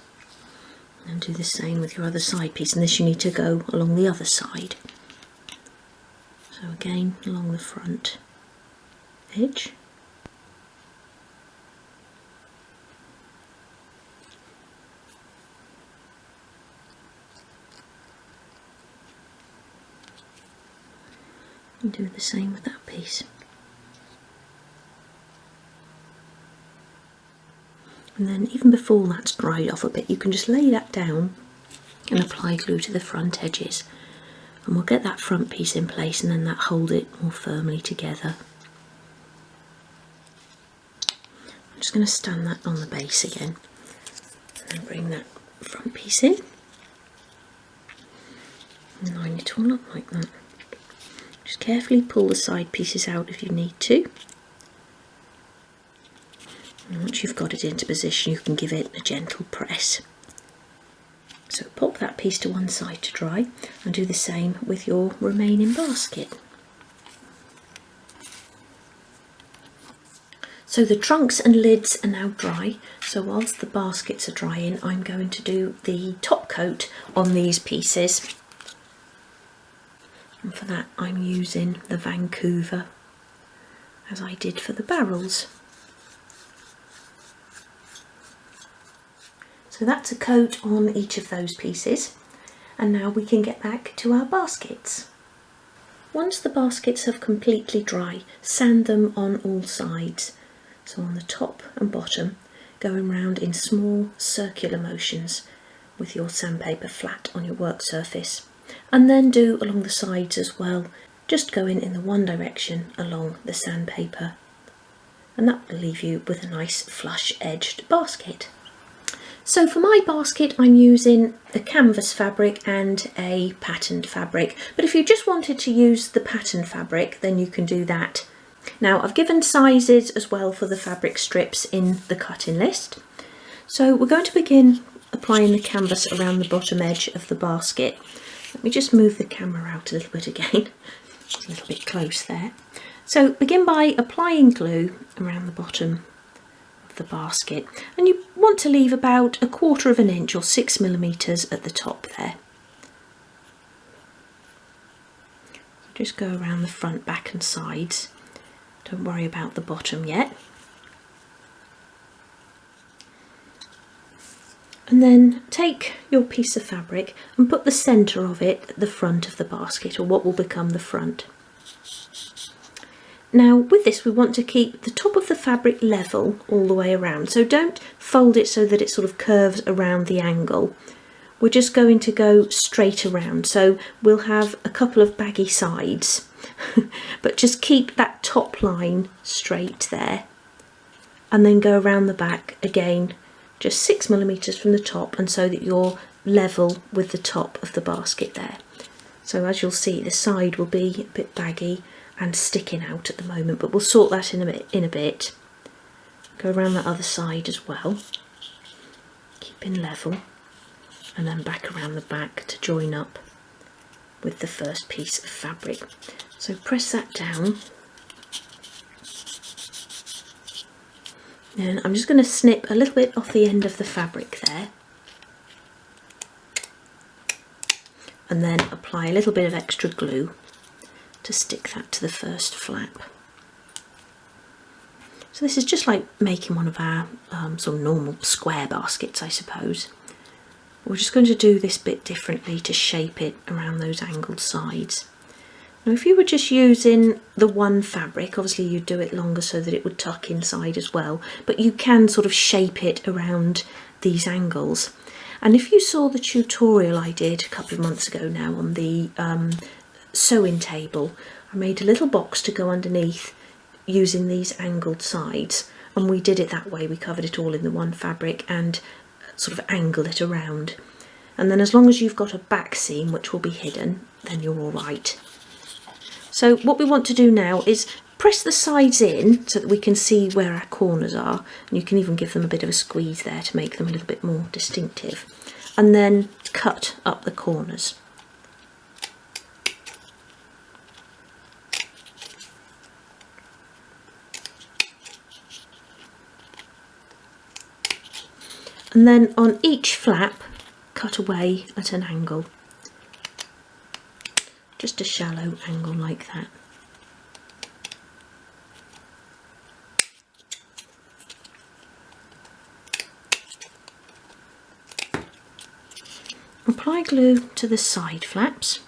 And do the same with your other side piece, and this you need to go along the other side. So again, along the front edge. And do the same with that piece. And then even before that's dried off a bit, you can just lay that down and apply glue to the front edges, and we'll get that front piece in place and then that hold it more firmly together. I'm just going to stand that on the base again and then bring that front piece in and line it all up like that. Just carefully pull the side pieces out if you need to. And once you've got it into position, you can give it a gentle press. So pop that piece to one side to dry and do the same with your remaining basket. So the trunks and lids are now dry, So whilst the baskets are drying, I'm going to do the top coat on these pieces. And for that I'm using the Vancouver, as I did for the barrels. So that's a coat on each of those pieces. And now we can get back to our baskets. Once the baskets have completely dry, sand them on all sides. So on the top and bottom, going round in small circular motions with your sandpaper flat on your work surface. And then do along the sides as well, just going in the one direction along the sandpaper. And that will leave you with a nice flush edged basket. So for my basket I'm using a canvas fabric and a patterned fabric, but if you just wanted to use the patterned fabric then you can do that. Now I've given sizes as well for the fabric strips in the cutting list. So we're going to begin applying the canvas around the bottom edge of the basket. Let me just move the camera out a little bit again, it's a little bit close there. So begin by applying glue around the bottom the basket, and you want to leave about 1/4 inch or 6 millimeters at the top there. Just go around the front, back and sides. Don't worry about the bottom yet. And then take your piece of fabric and put the centre of it at the front of the basket, or what will become the front. Now with this we want to keep the top of the fabric level all the way around, so don't fold it so that it sort of curves around the angle. We're just going to go straight around, so we'll have a couple of baggy sides but just keep that top line straight there, and then go around the back again just 6 millimeters from the top, and so that you're level with the top of the basket there. So as you'll see, the side will be a bit baggy and sticking out at the moment, but we'll sort that in a bit. Go around the other side as well, keeping level, and then back around the back to join up with the first piece of fabric. So press that down, and I'm just going to snip a little bit off the end of the fabric there, and then apply a little bit of extra glue to stick that to the first flap. So this is just like making one of our sort of normal square baskets, I suppose. We're just going to do this bit differently to shape it around those angled sides. Now if you were just using the one fabric, obviously you'd do it longer so that it would tuck inside as well, but you can sort of shape it around these angles. And if you saw the tutorial I did a couple of months ago now on the sewing table, I made a little box to go underneath using these angled sides, and we did it that way. We covered it all in the one fabric and sort of angled it around, and then as long as you've got a back seam which will be hidden, then you're all right. So what we want to do now is press the sides in so that we can see where our corners are, and you can even give them a bit of a squeeze there to make them a little bit more distinctive, and then cut up the corners. And then on each flap, cut away at an angle, just a shallow angle like that. Apply glue to the side flaps.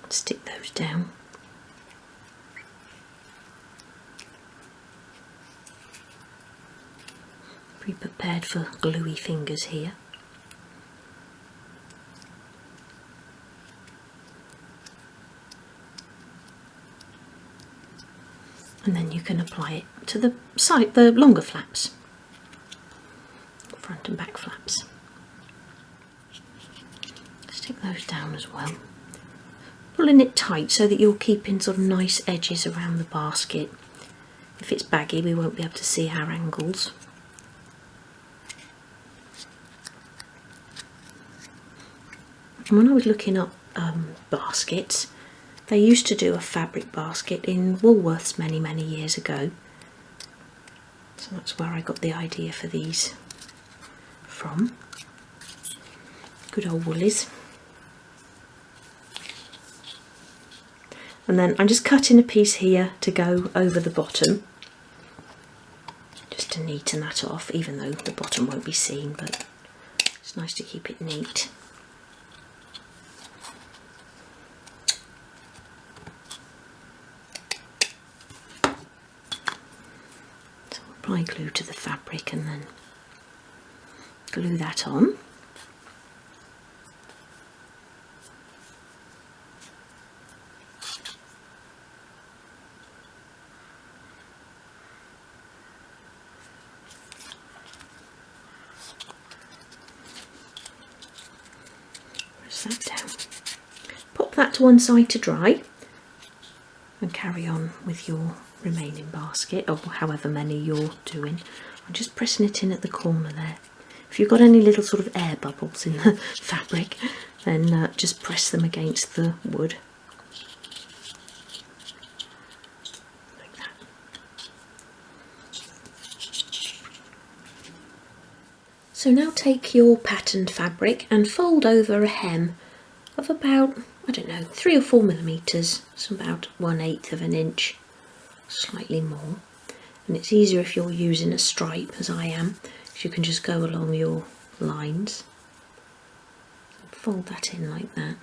Stick those down. Be prepared for gluey fingers here. And then you can apply it to the side, the longer flaps, front and back flaps. Stick those down as well. Pulling it tight so that you're keeping sort of nice edges around the basket. If it's baggy, we won't be able to see our angles. when I was looking up baskets, they used to do a fabric basket in Woolworths many years ago. So that's where I got the idea for these from. Good old Woolies. And then I'm just cutting a piece here to go over the bottom, just to neaten that off, even though the bottom won't be seen, but it's nice to keep it neat. So apply glue to the fabric and then glue that on. That down. Pop that to one side to dry and carry on with your remaining basket, or however many you're doing. I'm just pressing it in at the corner there. If you've got any little sort of air bubbles in the fabric, then just press them against the wood. Like that. So now take your patterned fabric and fold over a hem of about, I don't know, 3 or 4 millimeters, so about 1/8 of an inch, slightly more. And it's easier if you're using a stripe, as I am, because you can just go along your lines. Fold that in like that.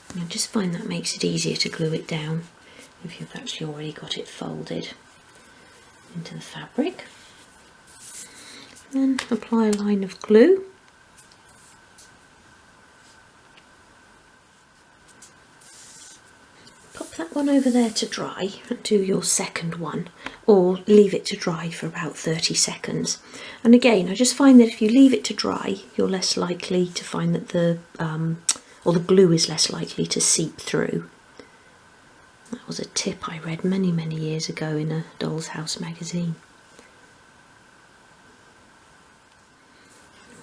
And I just find that makes it easier to glue it down if you've actually already got it folded into the fabric. Then apply a line of glue. Pop that one over there to dry and do your second one, or leave it to dry for about 30 seconds. And again, I just find that if you leave it to dry, you're less likely to find that the glue is less likely to seep through. That was a tip I read many years ago in a Doll's House magazine.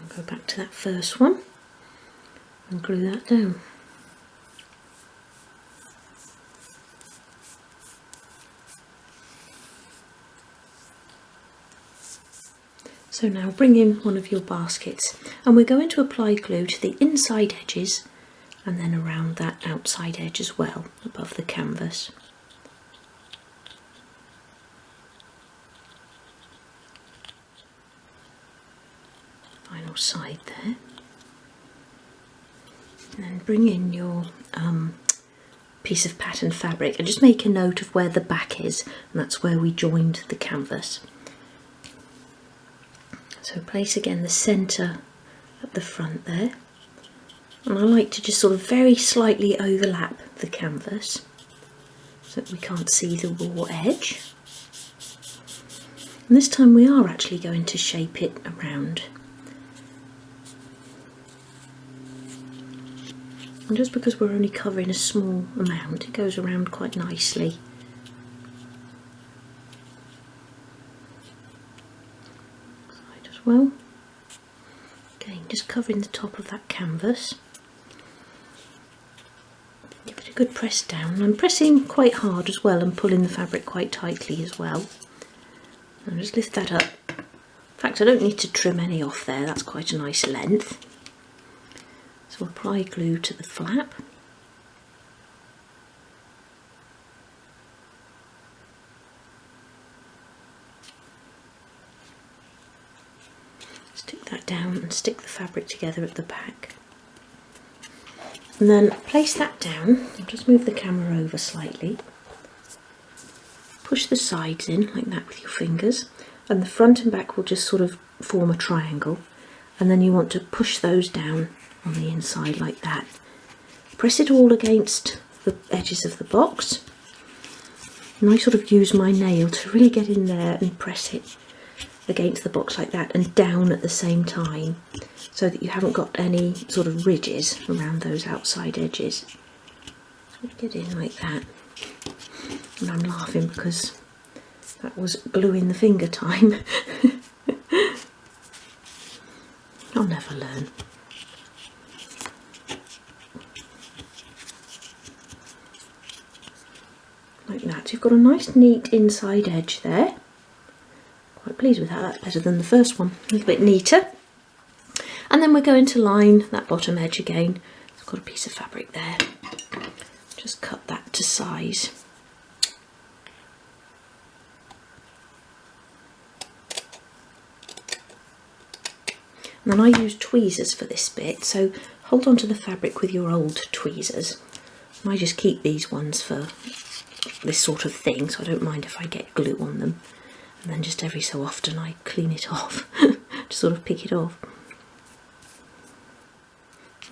I'll go back to that first one and glue that down. So now bring in one of your baskets and we're going to apply glue to the inside edges and then around that outside edge as well, above the canvas. Final side there. And then bring in your piece of patterned fabric and just make a note of where the back is, and that's where we joined the canvas. So place again the centre at the front there. And I like to just sort of very slightly overlap the canvas so that we can't see the raw edge. And this time we are actually going to shape it around. And just because we're only covering a small amount, it goes around quite nicely. Side as well. Again, just covering the top of that canvas. Give it a good press down. I'm pressing quite hard as well and pulling the fabric quite tightly as well. And just lift that up. In fact, I don't need to trim any off there, that's quite a nice length. So apply glue to the flap. Stick that down and stick the fabric together at the back. And then place that down. I'll just move the camera over slightly. Push the sides in like that with your fingers, and the front and back will just sort of form a triangle, and then you want to push those down on the inside like that. Press it all against the edges of the box, and I sort of use my nail to really get in there and press it against the box like that and down at the same time, so that you haven't got any sort of ridges around those outside edges. So get in like that. And I'm laughing because that was glue in the finger time. I'll never learn. Like that. So you've got a nice neat inside edge there. Quite pleased with that, that's better than the first one, a little bit neater. And then we're going to line that bottom edge again. I've got a piece of fabric there. Just cut that to size. And then I use tweezers for this bit, so hold on to the fabric with your old tweezers. I just keep these ones for this sort of thing, so I don't mind if I get glue on them. And then just every so often I clean it off, to sort of pick it off.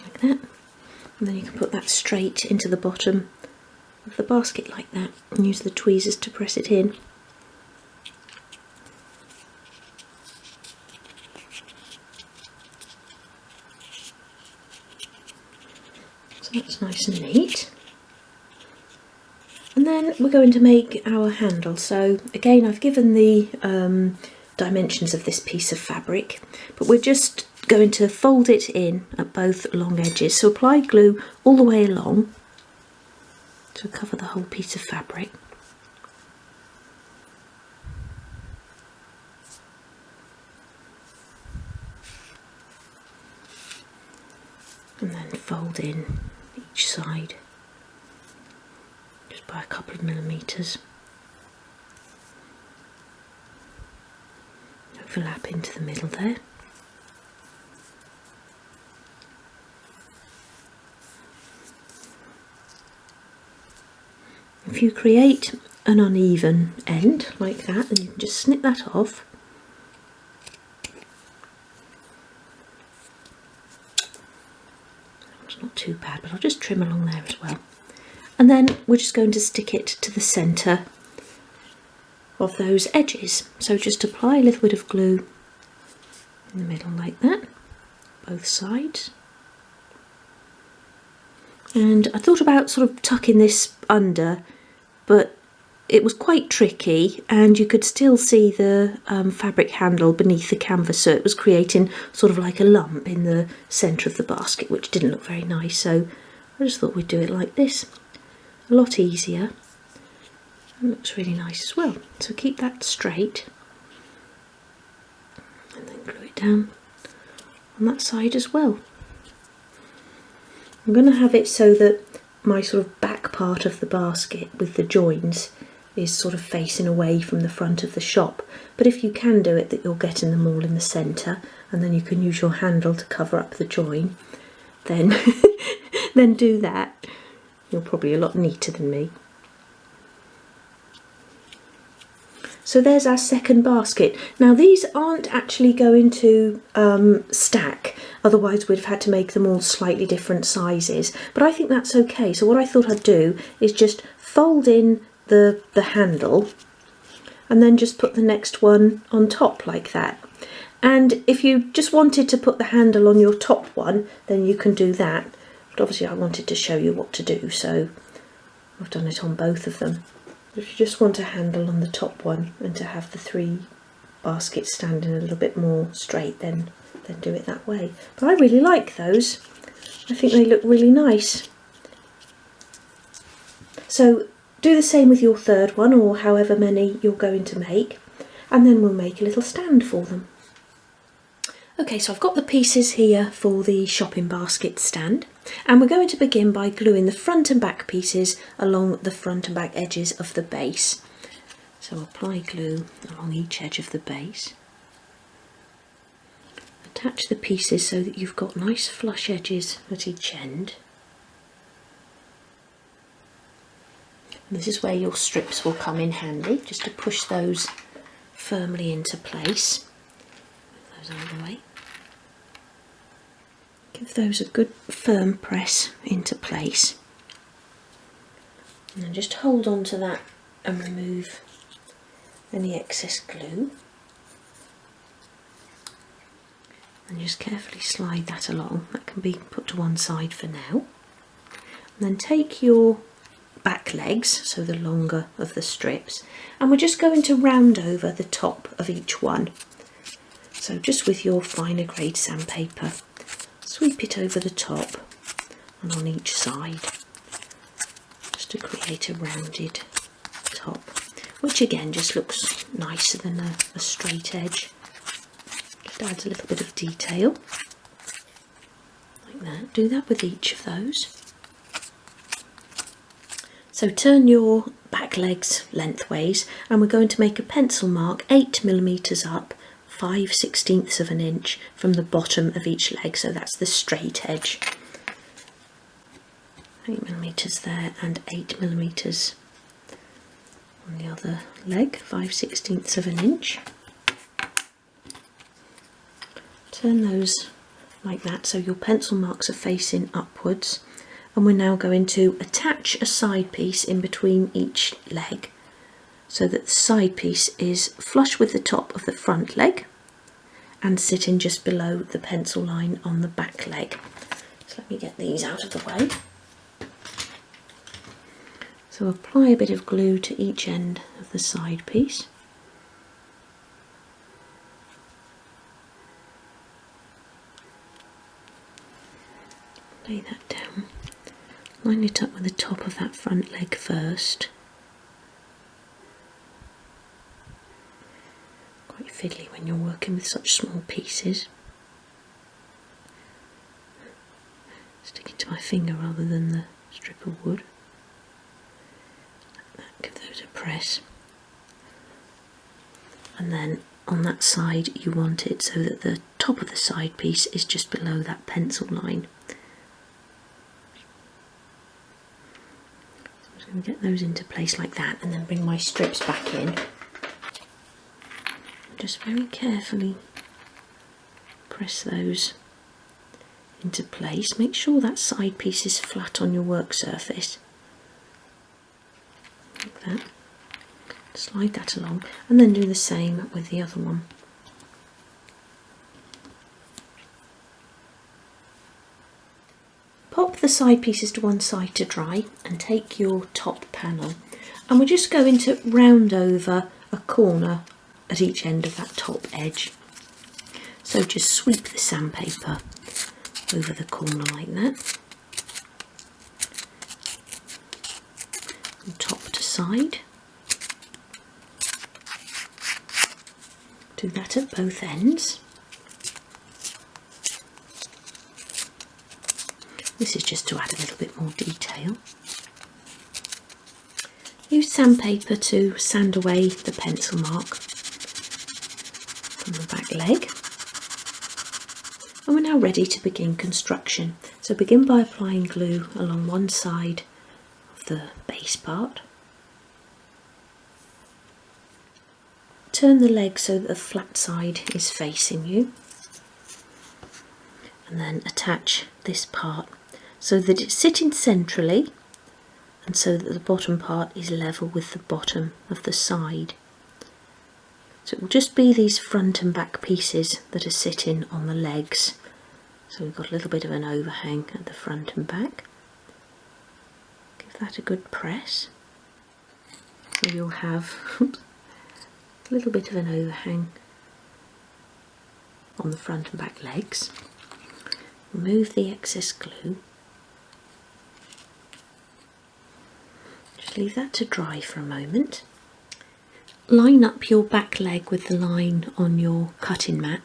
Like that. And then you can put that straight into the bottom of the basket like that, and use the tweezers to press it in. So that's nice and neat. And then we're going to make our handle. So again, I've given the dimensions of this piece of fabric, but we're just going to fold it in at both long edges. So apply glue all the way along to cover the whole piece of fabric. And then fold in each side just by a couple of millimetres. Overlap into the middle there. If you create an uneven end like that, then you can just snip that off. It's not too bad, but I'll just trim along there as well. And then we're just going to stick it to the centre of those edges. So just apply a little bit of glue in the middle like that, both sides. And I thought about sort of tucking this under, but it was quite tricky, and you could still see the fabric handle beneath the canvas, so it was creating sort of like a lump in the centre of the basket, which didn't look very nice. So I just thought we'd do it like this. A lot easier. It looks really nice as well. So keep that straight and then glue it down on that side as well. I'm going to have it so that my sort of back part of the basket with the joins is sort of facing away from the front of the shop, but if you can do it that you're getting them all in the centre, and then you can use your handle to cover up the join, then then do that. You're probably a lot neater than me. So there's our second basket. Now these aren't actually going to stack, otherwise we'd have had to make them all slightly different sizes, but I think that's okay. So what I thought I'd do is just fold in the handle and then just put the next one on top like that. And if you just wanted to put the handle on your top one, then you can do that. But obviously I wanted to show you what to do, so I've done it on both of them. If you just want a handle on the top one and to have the three baskets standing a little bit more straight, then do it that way. But I really like those. I think they look really nice. So do the same with your third one, or however many you're going to make, and then we'll make a little stand for them. Okay, so I've got the pieces here for the shopping basket stand, and we're going to begin by gluing the front and back pieces along the front and back edges of the base. So apply glue along each edge of the base. Attach the pieces so that you've got nice flush edges at each end. And this is where your strips will come in handy, just to push those firmly into place. Move those out of the way. Give those a good firm press into place. And then just hold on to that and remove any excess glue. And just carefully slide that along. That can be put to one side for now. And then take your back legs, so the longer of the strips, and we're just going to round over the top of each one. So So just with your finer grade sandpaper, sweep it over the top and on each side, just to create a rounded top, which again just looks nicer than a straight edge. Just adds a little bit of detail, like that. Do that with each of those. So turn your back legs lengthways, and we're going to make a pencil mark 8mm up, 5/16 of an inch from the bottom of each leg, so that's the straight edge. 8mm there and 8mm on the other leg, 5/16 of an inch. Turn those like that so your pencil marks are facing upwards. And we're now going to attach a side piece in between each leg so that the side piece is flush with the top of the front leg and sitting just below the pencil line on the back leg. So let me get these out of the way. So apply a bit of glue to each end of the side piece. Lay that down. Line it up with the top of that front leg first. Quite fiddly when you're working with such small pieces. Stick it to my finger rather than the strip of wood. Like that, give those a press. And then on that side you want it so that the top of the side piece is just below that pencil line. And get those into place like that, and then bring my strips back in. Just very carefully press those into place. Make sure that side piece is flat on your work surface. Like that. Slide that along, and then do the same with the other one. Pop the side pieces to one side to dry and take your top panel, and we're just going to round over a corner at each end of that top edge. So just sweep the sandpaper over the corner like that, from top to side. Do that at both ends. This is just to add a little bit more detail. Use sandpaper to sand away the pencil mark from the back leg. And we're now ready to begin construction. So begin by applying glue along one side of the base part. Turn the leg so that the flat side is facing you. And then attach this part so that it's sitting centrally and so that the bottom part is level with the bottom of the side. So it will just be these front and back pieces that are sitting on the legs. So we've got a little bit of an overhang at the front and back. Give that a good press. So you'll have a little bit of an overhang on the front and back legs. Remove the excess glue. Just leave that to dry for a moment. Line up your back leg with the line on your cutting mat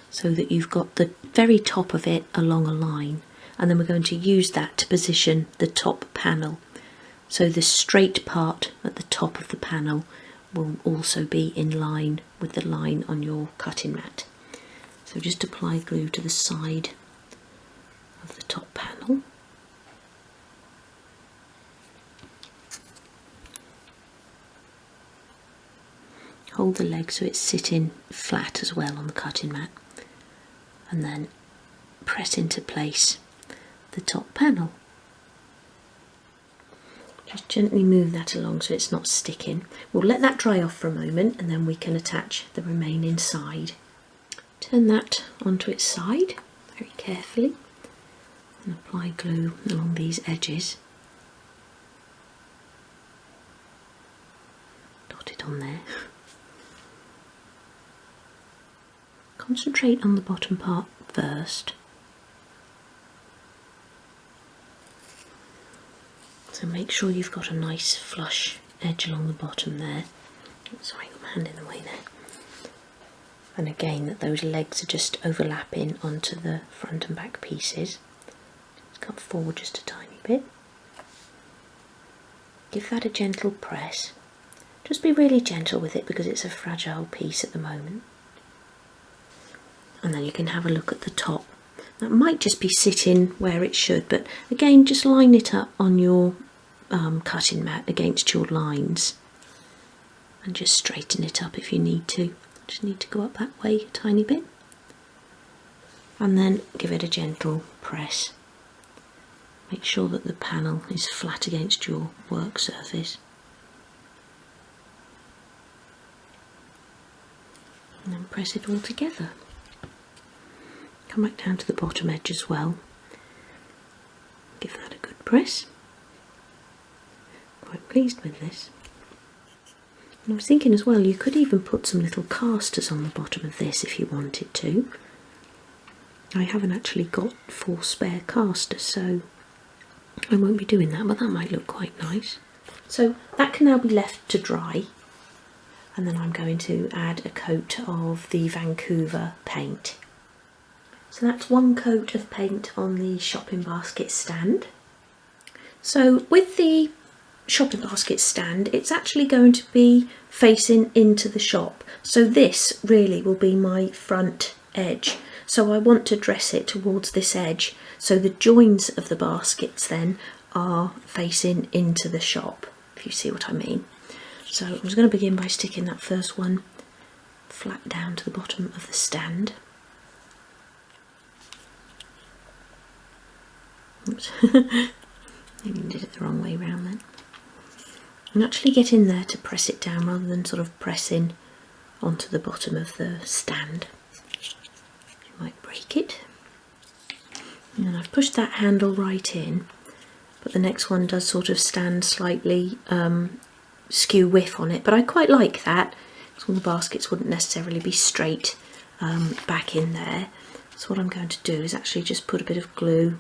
so that you've got the very top of it along a line, and then we're going to use that to position the top panel. So the straight part at the top of the panel will also be in line with the line on your cutting mat. So just apply glue to the side of the top panel. Hold the leg so it's sitting flat as well on the cutting mat, and then press into place the top panel. Just gently move that along so it's not sticking. We'll let that dry off for a moment and then we can attach the remaining side. Turn that onto its side very carefully and apply glue along these edges. Dot it on there. concentrate on the bottom part first. So make sure you've got a nice flush edge along the bottom there. Sorry, got my hand in the way there. And again, that those legs are just overlapping onto the front and back pieces. Just come forward just a tiny bit. Give that a gentle press. Just be really gentle with it because it's a fragile piece at the moment. And then you can have a look at the top. That might just be sitting where it should, but again, just line it up on your cutting mat against your lines and just straighten it up if you need to. Just need to go up that way a tiny bit and then give it a gentle press. Make sure that the panel is flat against your work surface. And then press it all together. Come back down to the bottom edge as well. Give that a good press. Quite pleased with this. And I was thinking as well, you could even put some little casters on the bottom of this if you wanted to. I haven't actually got 4 spare casters, so I won't be doing that, but that might look quite nice. So that can now be left to dry, and then I'm going to add a coat of the Vancouver paint. So that's 1 coat of paint on the shopping basket stand. So with the shopping basket stand, it's actually going to be facing into the shop. So this really will be my front edge. So I want to dress it towards this edge. So the joins of the baskets then are facing into the shop, if you see what I mean. So I'm just going to begin by sticking that first one flat down to the bottom of the stand. Oops. Maybe I did it the wrong way round then. And actually get in there to press it down rather than sort of pressing onto the bottom of the stand. You might break it. And then I've pushed that handle right in, but the next one does sort of stand slightly skew whiff on it, but I quite like that, because all the baskets wouldn't necessarily be straight back in there. So what I'm going to do is actually just put a bit of glue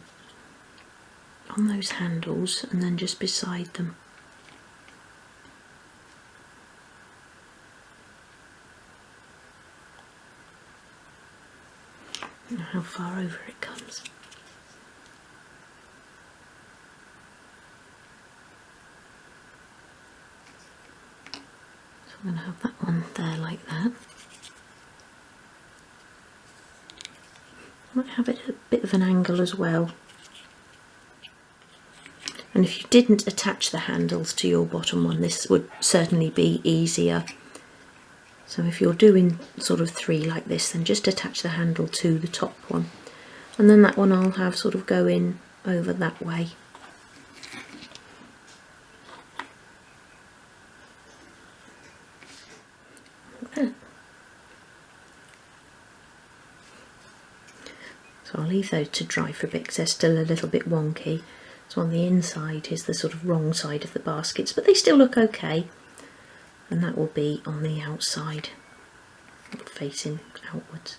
on those handles and then just beside them. Now how far over it comes. So I'm going to have that one there like that. Might have it at a bit of an angle as well. And if you didn't attach the handles to your bottom one, this would certainly be easier. So if you're doing sort of 3 like this, then just attach the handle to the top one. And then that one I'll have sort of go in over that way. Like that. So I'll leave those to dry for a bit because they're still a little bit wonky. So on the inside is the sort of wrong side of the baskets, but they still look okay. And that will be on the outside, facing outwards.